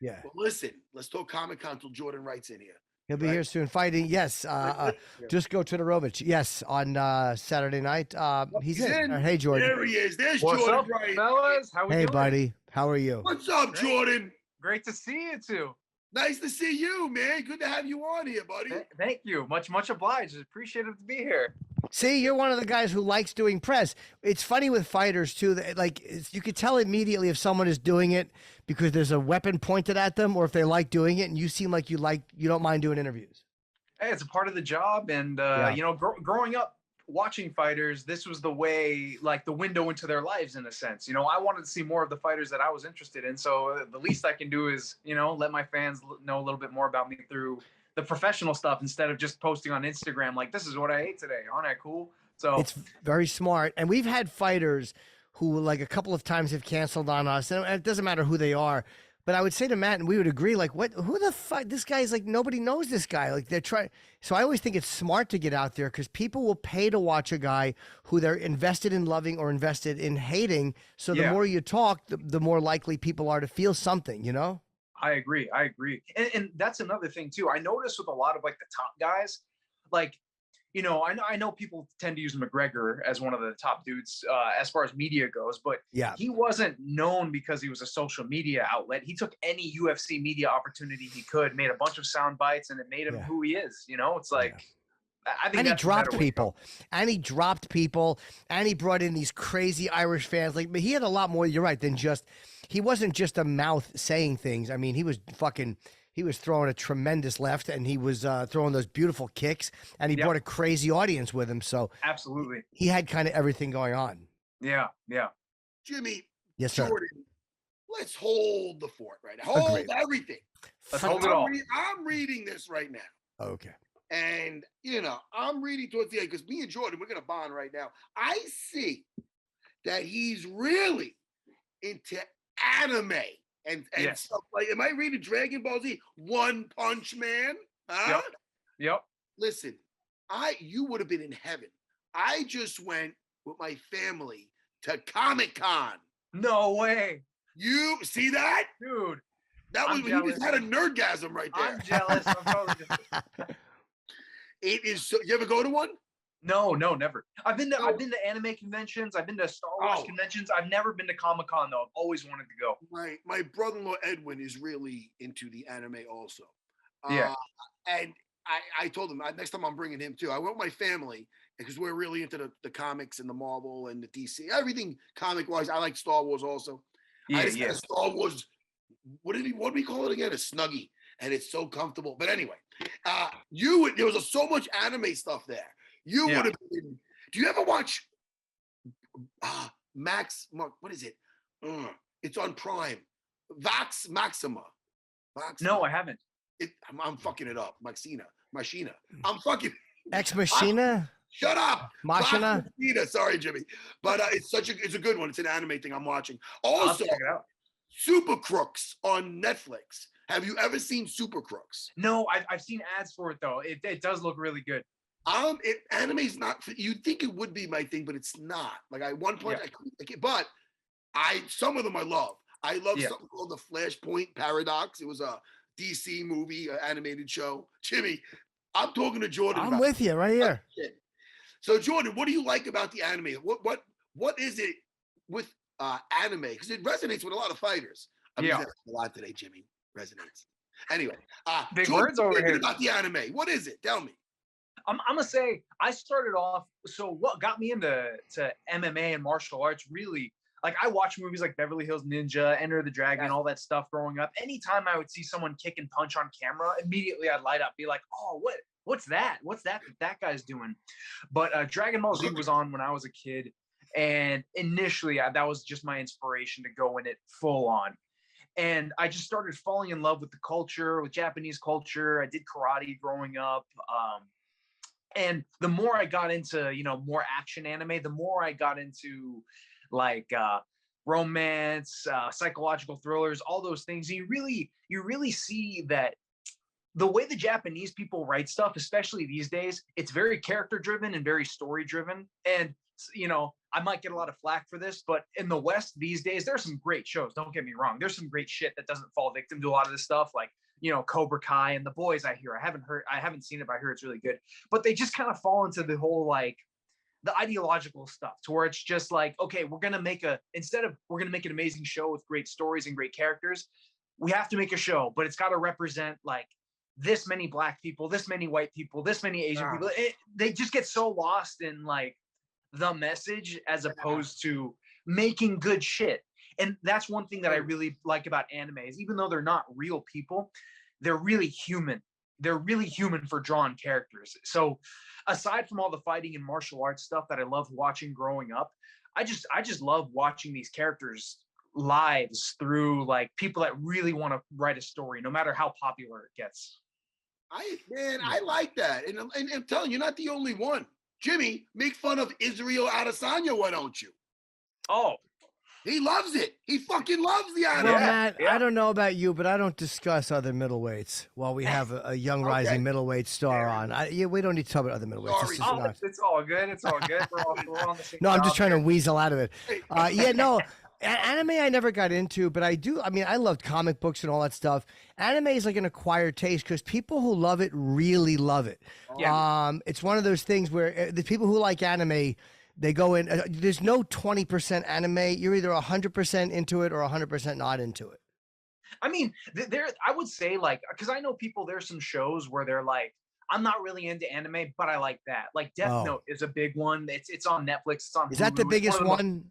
Yeah. Well, listen, let's talk Comic-Con till Jordan Wright's in here. He'll be here soon fighting. Yes. Dusko Todorovic. Yes. On Saturday night. He's in. Hey, Jordan. There he is. There's What's Jordan up, Wright. fellas? How we doing? Hey, buddy. How are you? What's up, Jordan? Great to see you too. Nice to see you, man. Good to have you on here, buddy. Thank you. Much obliged. Appreciative to be here. See, you're one of the guys who likes doing press. It's funny with fighters too. That, like, you could tell immediately if someone is doing it because there's a weapon pointed at them, or if they like doing it. And you seem like you don't mind doing interviews. Hey, it's a part of the job, and you know, growing up watching fighters, this was the way, like the window into their lives in a sense. You know, I wanted to see more of the fighters that I was interested in. So the least I can do is, you know, let my fans know a little bit more about me through the professional stuff instead of just posting on Instagram like, this is what I ate today. Aren't I cool? So it's very smart. And we've had fighters who like a couple of times have canceled on us, and it doesn't matter who they are. But I would say to Matt, and we would agree, like, who the fuck? This guy's like, nobody knows this guy. Like, they're trying. So I always think it's smart to get out there because people will pay to watch a guy who they're invested in loving or invested in hating. So the more you talk, the more likely people are to feel something, you know? I agree. And that's another thing too. I noticed with a lot of like the top guys, like, you know, I know people tend to use McGregor as one of the top dudes as far as media goes, but he wasn't known because he was a social media outlet. He took any UFC media opportunity he could, made a bunch of sound bites, and it made him who he is. You know, it's like, I think and he dropped people, and he brought in these crazy Irish fans. Like, but he had a lot more, you're right, than just, he wasn't just a mouth saying things. I mean, he was throwing a tremendous left, and he was throwing those beautiful kicks, and he brought a crazy audience with him. So absolutely, he had kind of everything going on. Yeah. Jimmy. Yes, sir. Jordan, let's hold the fort right now. Hold everything. Let's hold it all. I'm reading this right now. Okay. And, you know, I'm reading towards the end because me and Jordan, we're going to bond right now. I see that he's really into anime and stuff like, am I reading Dragon Ball Z? One Punch Man? Huh? Yep. Listen, you would have been in heaven. I just went with my family to Comic-Con. No way. You see that? Dude. You just had a nerdgasm right there. I'm jealous. I'm totally jealous. It is so, you ever go to one? No, never. I've been to anime conventions. I've been to Star Wars conventions. I've never been to Comic-Con though. I've always wanted to go. My brother-in-law Edwin is really into the anime also. And I told him next time I'm bringing him too. I went with my family because we're really into the comics and the Marvel and the DC, everything comic-wise. I like Star Wars also. I just had a Star Wars. What do we call it again? A Snuggie, and it's so comfortable. But anyway, there was so much anime stuff there. You would have been. Do you ever watch what is it? It's on Prime. Vox Maxima. No, I haven't. I'm fucking it up. Machina. I'm fucking Ex Machina. Shut up. Machina. Sorry, Jimmy. But it's a good one. It's an anime thing I'm watching. Also, I'll check it out. Super Crooks on Netflix. Have you ever seen Super Crooks? No, I've seen ads for it though. It does look really good. Anime's not. You'd think it would be my thing, but it's not. Like at one point, but some of them I love. I love something called the Flashpoint Paradox. It was a DC movie, animated show. Jimmy, I'm talking to Jordan. I'm with you right here. So Jordan, what do you like about the anime? What is it with anime? Because it resonates with a lot of fighters. I'm a lot today, Jimmy. Resonates. Anyway, big Jordan, words over here about the anime. What is it? Tell me. I'm gonna say I started off. So what got me into MMA and martial arts really? Like I watched movies like Beverly Hills Ninja, Enter the Dragon, all that stuff growing up. Anytime I would see someone kick and punch on camera, immediately I'd light up, be like, "Oh, what's that? What's that guy's doing?" But Dragon Ball Z was on when I was a kid, and initially that was just my inspiration to go in it full on. And I just started falling in love with the culture, with Japanese culture. I did karate growing up. And the more I got into, more action anime, the more I got into like romance, psychological thrillers, all those things. You really see that the way the Japanese people write stuff, especially these days, it's very character driven and very story driven. And, I might get a lot of flack for this, but in the West these days, there's some great shows. Don't get me wrong. There's some great shit that doesn't fall victim to a lot of this stuff. Like, Cobra Kai and The Boys. I haven't seen it, but I hear it's really good. But they just kind of fall into the whole, like, the ideological stuff to where it's just like, okay, we're going to make an amazing show with great stories and great characters. we have to make a show, but it's got to represent like this many Black people, this many white people, this many Asian people. They just get so lost in like the message as opposed to making good shit. And that's one thing that I really like about anime is even though they're not real people, they're really human. They're really human for drawn characters. So aside from all the fighting and martial arts stuff that I loved watching growing up, I just love watching these characters' lives through like people that really want to write a story, no matter how popular it gets. I like that. And I'm telling you, you're not the only one. Jimmy, make fun of Israel Adesanya, why don't you? Oh. He loves it. He fucking loves the anime. Well, Matt, I don't know about you, but I don't discuss other middleweights while we have a young rising middleweight star on. We don't need to talk about other middleweights. It's all good. It's all good. We're on the same No, I'm just trying here. to weasel out of it. Anime I never got into, but I do. I mean, I loved comic books and all that stuff. Anime is like an acquired taste because people who love it really love it. Yeah. It's one of those things where the people who like anime, they go in. There's no 20% anime. You're either 100% into it or 100% not into it. I mean, I would say like, because I know people. There's some shows where they're like, I'm not really into anime, but I like that. Like Death Note is a big one. It's on Netflix. It's on. Is that the biggest one?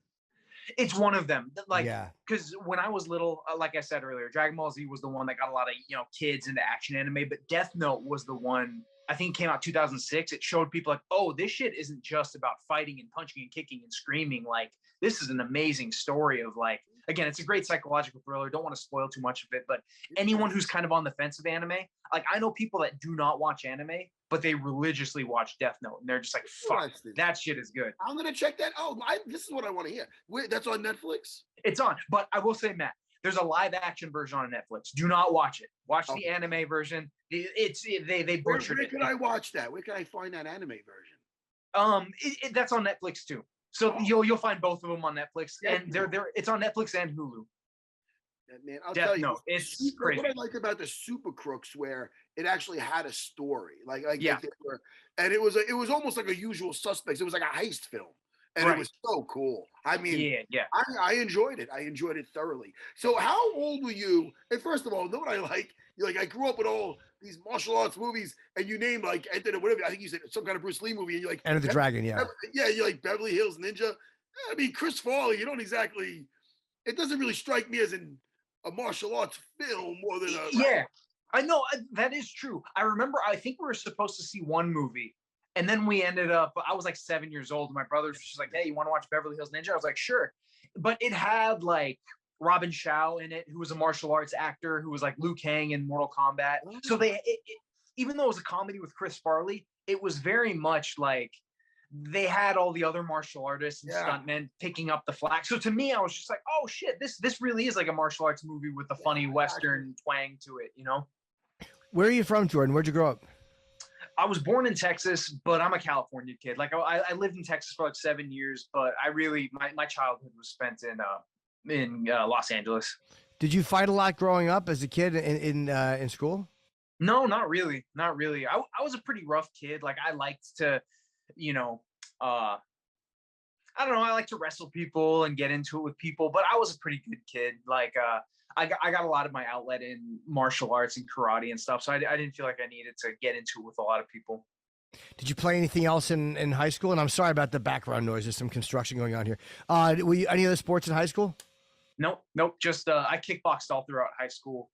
It's one of them. Like, because when I was little, like I said earlier, Dragon Ball Z was the one that got a lot of kids into action anime. But Death Note was the one. I think came out 2006. It showed people like, oh, this shit isn't just about fighting and punching and kicking and screaming. Like, this is an amazing story of like, again, it's a great psychological thriller. Don't want to spoil too much of it, but anyone who's kind of on the fence of anime, like I know people that do not watch anime, but they religiously watch Death Note, and they're just like, fuck, that shit is good. I'm gonna check that. Oh, this is what I want to hear. Wait, that's on Netflix? It's on, but I will say, Matt, there's a live action version on Netflix. Do not watch it. Watch the anime version. They butchered it. Where can I watch that? Where can I find that anime version? That's on Netflix too. So you'll find both of them on Netflix, and it's on Netflix and Hulu. Man, I'll tell you, it's crazy. What I liked about the Super Crooks, where it actually had a story, and it was almost like a Usual Suspects. It was like a heist film, and it was so cool. I mean, I enjoyed it. I enjoyed it thoroughly. So, how old were you? And first of all, know what I like? You're like, I grew up with all these martial arts movies, and you named like Enter the whatever. I think you said some kind of Bruce Lee movie, and you're like Enter the Dragon, you're like Beverly Hills Ninja. I mean, Chris Farley. You don't exactly. It doesn't really strike me as a martial arts film more than a. I know that is true. I remember. I think we were supposed to see one movie, and then we ended up. I was like 7 years old, and my brother was just like, "Hey, you want to watch Beverly Hills Ninja?" I was like, "Sure," but it had like Robin Shao in it, who was a martial arts actor, who was like Liu Kang in Mortal Kombat. So even though it was a comedy with Chris Farley, it was very much like they had all the other martial artists and stuntmen picking up the slack. So to me, I was just like, oh shit, this really is like a martial arts movie with a funny Western twang to it, Where are you from, Jordan? Where'd you grow up? I was born in Texas, but I'm a California kid. Like I lived in Texas for like 7 years, but I really my childhood was spent in Los Angeles. Did you fight a lot growing up as a kid in school? No, not really. Not really. I was a pretty rough kid. Like I liked to, I don't know. I like to wrestle people and get into it with people, but I was a pretty good kid. Like I got a lot of my outlet in martial arts and karate and stuff. So I didn't feel like I needed to get into it with a lot of people. Did you play anything else in high school? And I'm sorry about the background noise. There's some construction going on here. Were you any other sports in high school? Nope. Just I kickboxed all throughout high school,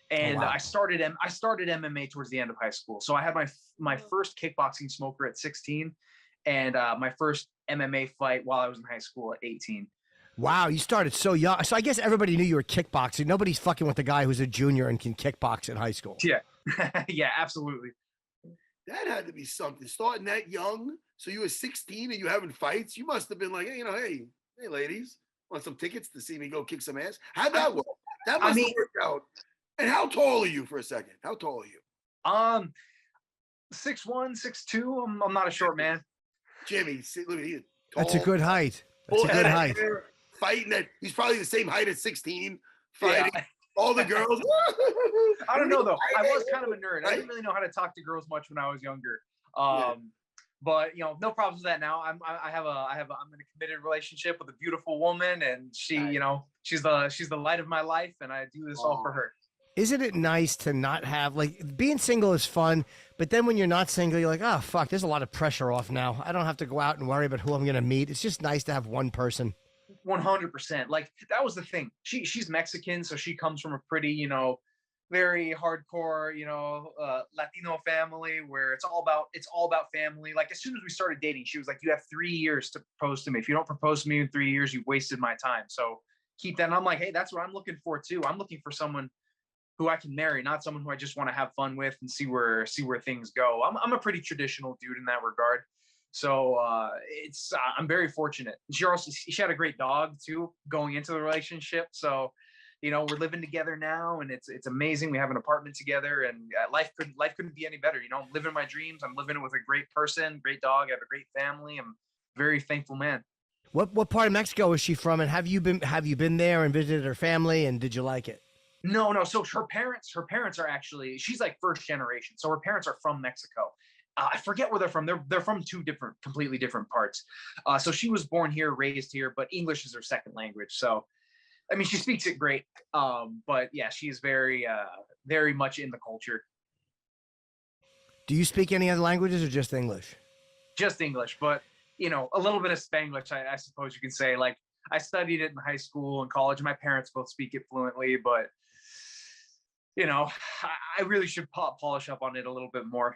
and I started MMA towards the end of high school. So I had my first kickboxing smoker at 16, and my first MMA fight while I was in high school at 18. Wow, you started so young. So I guess everybody knew you were kickboxing. Nobody's fucking with the guy who's a junior and can kickbox in high school. Yeah, yeah, absolutely. That had to be something. Starting that young, so you were 16 and you having fights. You must have been like, hey, ladies. Want some tickets to see me go kick some ass? How'd that work? That must have worked out. And how tall are you for a second? How tall are you? 6'1", 6'2". I'm not a short man. Jimmy, look at you. That's a good height. That's a good height. Fighting that he's probably the same height at 16. Fighting all the girls. I don't know though. I was kind of a nerd. I didn't really know how to talk to girls much when I was younger. But no problems with that now. I'm in a committed relationship with a beautiful woman, and she, she's the light of my life, and I do this all for her. Isn't it nice to not have, like, being single is fun, but then when you're not single, you're like, oh, fuck, there's a lot of pressure off now. I don't have to go out and worry about who I'm going to meet. It's just nice to have one person. 100%. Like, that was the thing. She's Mexican, so she comes from a pretty, you know, very hardcore, you know, Latino family where it's all about family. Like, as soon as we started dating, she was like, you have 3 years to propose to me. If you don't propose to me in 3 years, you've wasted my time. So keep that. And I'm like, hey, that's what I'm looking for too. I'm looking for someone who I can marry, not someone who I just want to have fun with and see where things go. I'm a pretty traditional dude in that regard. So I'm very fortunate. She had a great dog too going into the relationship. So, you know, we're living together now, and it's amazing. We have an apartment together, and life couldn't be any better. You know, I'm living my dreams. I'm living it with a great person, great dog. I have a great family. I'm a very thankful man. What part of Mexico is she from, and have you been there and visited her family, and did you like it? No. So her parents are actually, she's like first generation. So her parents are from Mexico. I forget where they're from. They're from two completely different parts. So she was born here, raised here, but English is her second language. So, I mean, she speaks it great. But yeah, she's very much in the culture. Do you speak any other languages or just English? Just English, but you know, a little bit of Spanglish, I suppose you can say. Like, I studied it in high school and college. My parents both speak it fluently, but you know, I really should polish up on it a little bit more.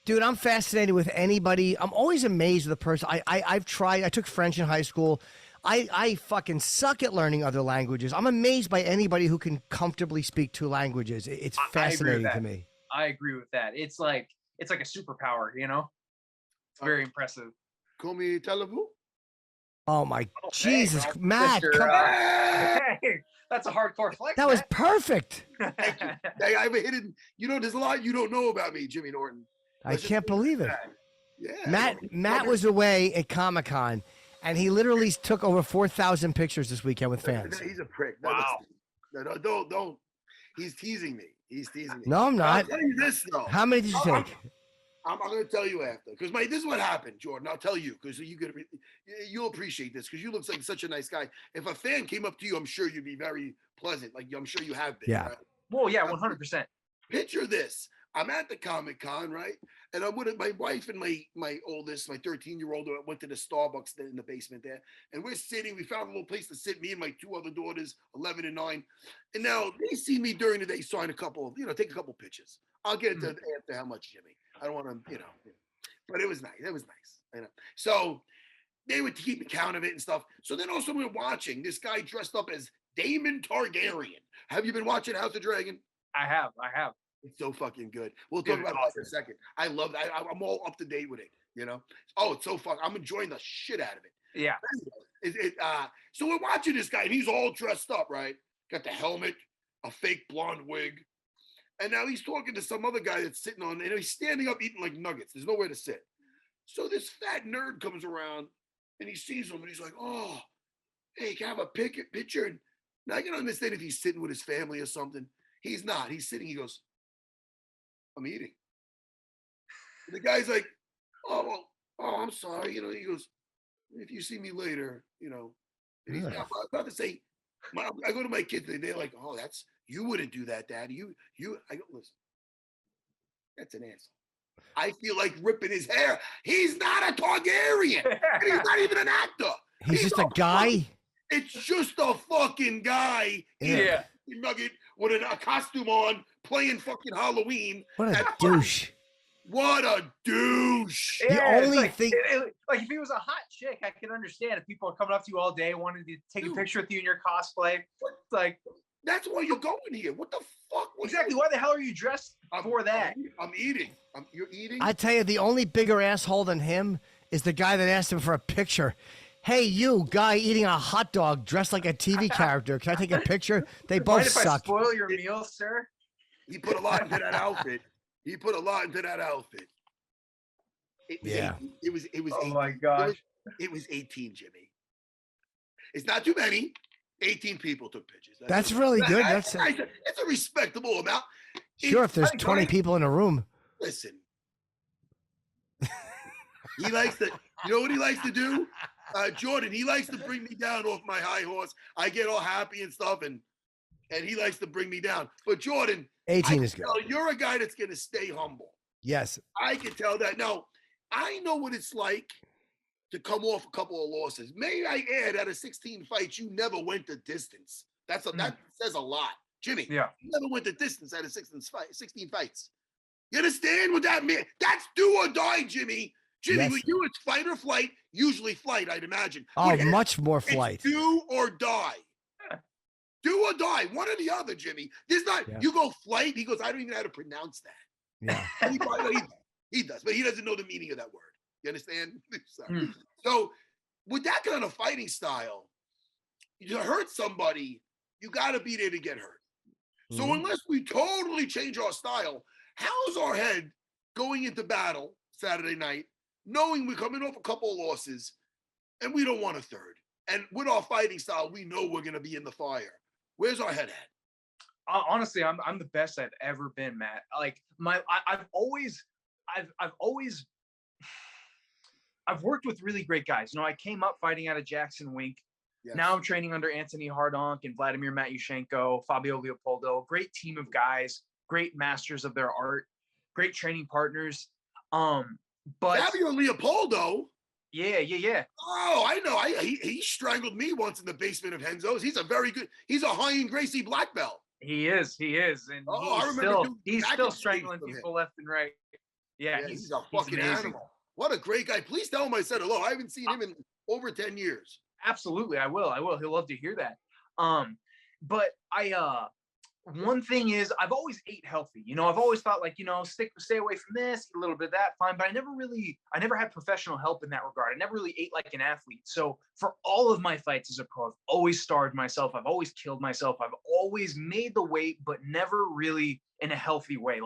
Dude, I'm fascinated with anybody. I'm always amazed with a person. I've tried. I took French in high school. I fucking suck at learning other languages. I'm amazed by anybody who can comfortably speak two languages. It's fascinating to me. I agree with that. It's like a superpower, you know? It's very impressive. Come televu? Oh my Jesus, hey, Matt! Mr. Come on. Hey, that's a hardcore flex. That was perfect. Thank you. Hey, I have a hidden. You know, there's a lot you don't know about me, Jimmy Norton. I can't believe it. Yeah. Matt was away at Comic-Con, and he literally took over 4,000 pictures this weekend with fans. He's a prick. Wow. No, don't. He's teasing me. No, I'm not. I'll tell you this though. How many did you take? I'm going to tell you after, because this is what happened, Jordan. I'll tell you, because you'll appreciate this, because you look like such a nice guy. If a fan came up to you, I'm sure you'd be very pleasant. Like, I'm sure you have been. Yeah. Right? Well, yeah, 100%. Picture this. I'm at the Comic-Con, right? And I'm with my wife and my oldest, my 13-year-old, went to the Starbucks in the basement there. And we're sitting. We found a little place to sit, me and my two other daughters, 11 and 9. And now they see me during the day sign take a couple pictures. I'll get into after how much, Jimmy. I don't want to, but it was nice. It was nice. So they would keep account of it and stuff. So then also we're watching this guy dressed up as Daemon Targaryen. Have you been watching House of Dragon? I have. It's so fucking good. We'll talk about that in a second. I love that. I'm all up to date with it, Oh, it's so fun. I'm enjoying the shit out of it. Yeah. So we're watching this guy, and he's all dressed up, right? Got the helmet, a fake blonde wig. And now he's talking to some other guy that's sitting on, and he's standing up eating like nuggets. There's nowhere to sit. So this fat nerd comes around, and he sees him, and he's like, oh, hey, can I have a picture? And now I can understand if he's sitting with his family or something. He's not. He's sitting. He goes, I'm eating. And the guy's like, I'm sorry. He goes, if you see me later, and he's about to say, I go to my kids, and they're like, oh, you wouldn't do that, Dad. I go, listen, that's an asshole. I feel like ripping his hair. He's not a Targaryen. And he's not even an actor. He's just a guy. It's just a fucking guy. Yeah. Nugget with a costume on, playing fucking Halloween. What a douche. What a douche. Yeah, the only thing. Like, if he was a hot chick, I can understand if people are coming up to you all day wanting to take a picture with you in your cosplay. It's like, that's why you're going here. What the fuck? Exactly. Why the hell are you dressed for that? I'm eating. You're eating? I tell you, the only bigger asshole than him is the guy that asked him for a picture. Hey, you guy eating a hot dog dressed like a TV character. Can I take a picture? They both Mind if suck. I spoil your meal, sir? He put a lot into that outfit. It was Oh 18. my gosh. It was 18, Jimmy. It's not too many. 18 people took pictures. That's really good. It's a respectable amount. Sure, if there's 20 people in a room. Listen. He likes to, you know what he likes to do? Jordan, he likes to bring me down off my high horse. I get all happy and stuff, and and he likes to bring me down. But Jordan, 18 is good. You're a guy that's going to stay humble. Yes. I can tell that. Now, I know what it's like to come off a couple of losses. May I add, out of 16 fights, you never went the distance. That says a lot. Jimmy, you never went the distance out of 16 fights. You understand what that means? That's do or die, Jimmy. Jimmy, with you, it's fight or flight. Usually flight, I'd imagine. Oh, much more flight. It's do or die. Do or die. One or the other, Jimmy. There's not, you go flight. He goes, I don't even know how to pronounce that. Yeah. He does, but he doesn't know the meaning of that word. You understand? So with that kind of fighting style, you hurt somebody, you got to be there to get hurt. So unless we totally change our style, how's our head going into battle Saturday night, knowing we're coming off a couple of losses and we don't want a third? And with our fighting style, we know we're going to be in the fire. Where's our head at? Honestly, I'm the best I've ever been, Matt. Like I've worked with really great guys. You know, I came up fighting out of Jackson Wink. Yes. Now I'm training under Anthony Hardonk and Vladimir Matyushenko, Fabio Leopoldo. Great team of guys, great masters of their art, great training partners. But Fabio Leopoldo. Yeah. Oh, I know. He strangled me once in the basement of Henzo's. He's a Ryan Gracie black belt. He is. And he's still strangling people left and right. Yeah, he's a fucking animal. What a great guy. Please tell him I said hello. I haven't seen him in over 10 years. Absolutely. I will. He'll love to hear that. But one thing is I've always ate healthy. You know, I've always thought like, you know, stay away from this, a little bit of that, fine. But I never had professional help in that regard. I never really ate like an athlete. So for all of my fights as a pro, I've always starved myself. I've always killed myself. I've always made the weight, but never really in a healthy way.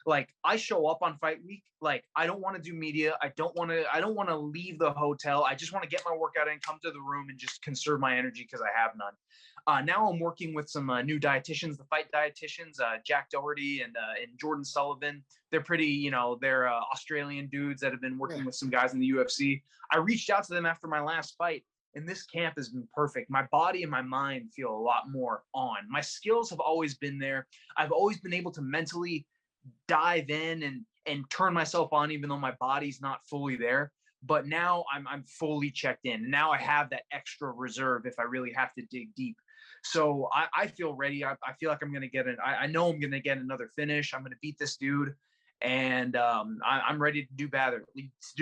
Like I show up on fight week. Like I don't want to do media. I don't want to leave the hotel. I just want to get my workout in, come to the room and just conserve my energy because I have none. Now I'm working with some new dietitians, the fight dietitians, Jack Doherty and Jordan Sullivan. They're pretty, they're Australian dudes that have been working with some guys in the UFC. I reached out to them after my last fight, and this camp has been perfect. My body and my mind feel a lot more on. My skills have always been there. I've always been able to mentally dive in and turn myself on, even though my body's not fully there. But now I'm fully checked in. Now I have that extra reserve if I really have to dig deep. So I feel ready. I feel like I'm going to get I know I'm going to get another finish. I'm going to beat this dude. And I'm ready to do battle. It's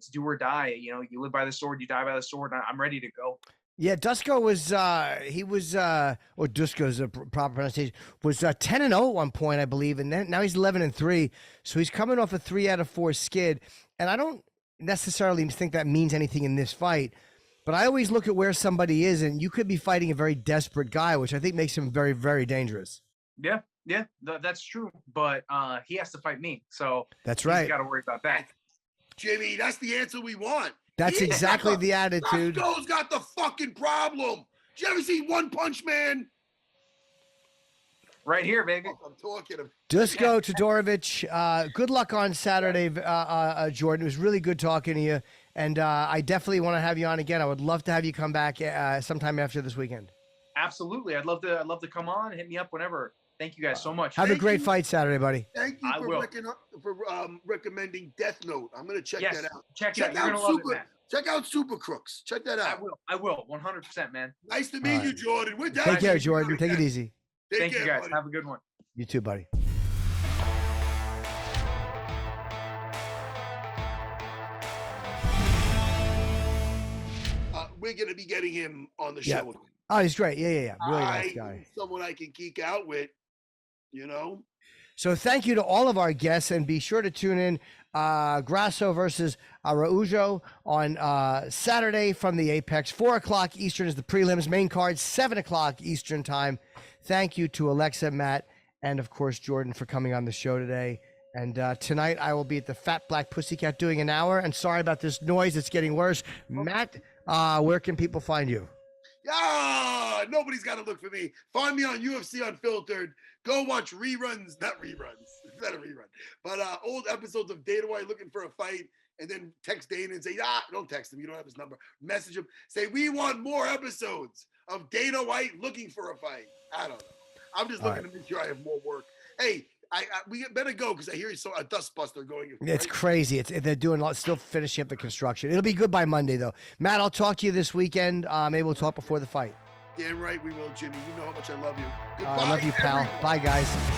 do or die. You know, you live by the sword, you die by the sword. I'm ready to go. Yeah, Dusko was, or Dusko's a proper pronunciation, was 10-0 at one point, I believe. And then now he's 11-3. So he's coming off a 3 out of 4 skid. And I don't necessarily think that means anything in this fight. But I always look at where somebody is, and you could be fighting a very desperate guy, which I think makes him very, very dangerous. Yeah, that's true. But he has to fight me, so that's right. He's got to worry about that. Jimmy, that's the answer we want. That's exactly the attitude. Dusko's got the fucking problem. Did you ever see One Punch Man? Right here, baby. I'm talking to Dusko Todorovic. Good luck on Saturday, Jordan. It was really good talking to you. And I definitely want to have you on again. I would love to have you come back sometime after this weekend. Absolutely. I'd love to come on. Hit me up whenever. Thank you guys so much. Have a great fight Saturday, buddy. Thank you for recommending Death Note. I'm going to check that out. Check it out. You're going to love it, man. Check out Super Crooks. Check that out. I will. 100%, man. Nice to meet you, Jordan. Take care, Jordan. Take it easy. Thank you, guys. Buddy. Have a good one. You too, buddy. We're going to be getting him on the show. Oh, he's great. Yeah. Really nice guy. Someone I can geek out with, So thank you to all of our guests, and be sure to tune in Grasso versus Araujo on Saturday from the Apex. 4 o'clock Eastern is the prelims. Main card, 7 o'clock Eastern time. Thank you to Alexa, Matt, and of course Jordan for coming on the show today. And tonight I will be at the Fat Black Pussycat doing an hour. And sorry about this noise; it's getting worse. Matt, where can people find you? Nobody's got to look for me. Find me on UFC Unfiltered. Go watch reruns, not reruns. It's not a rerun, but old episodes of Dana White looking for a fight, and then text Dana and say, don't text him. You don't have his number. Message him. Say, we want more episodes of Dana White looking for a fight. I don't know. I'm just looking to make sure I have more work. Hey, we better go because I hear you saw a dustbuster going. It's crazy. They're doing still finishing up the construction. It'll be good by Monday, though. Matt, I'll talk to you this weekend. Maybe we'll talk before the fight. Damn right we will, Jimmy. You know how much I love you. Goodbye, I love you, pal. everyone. Bye, guys.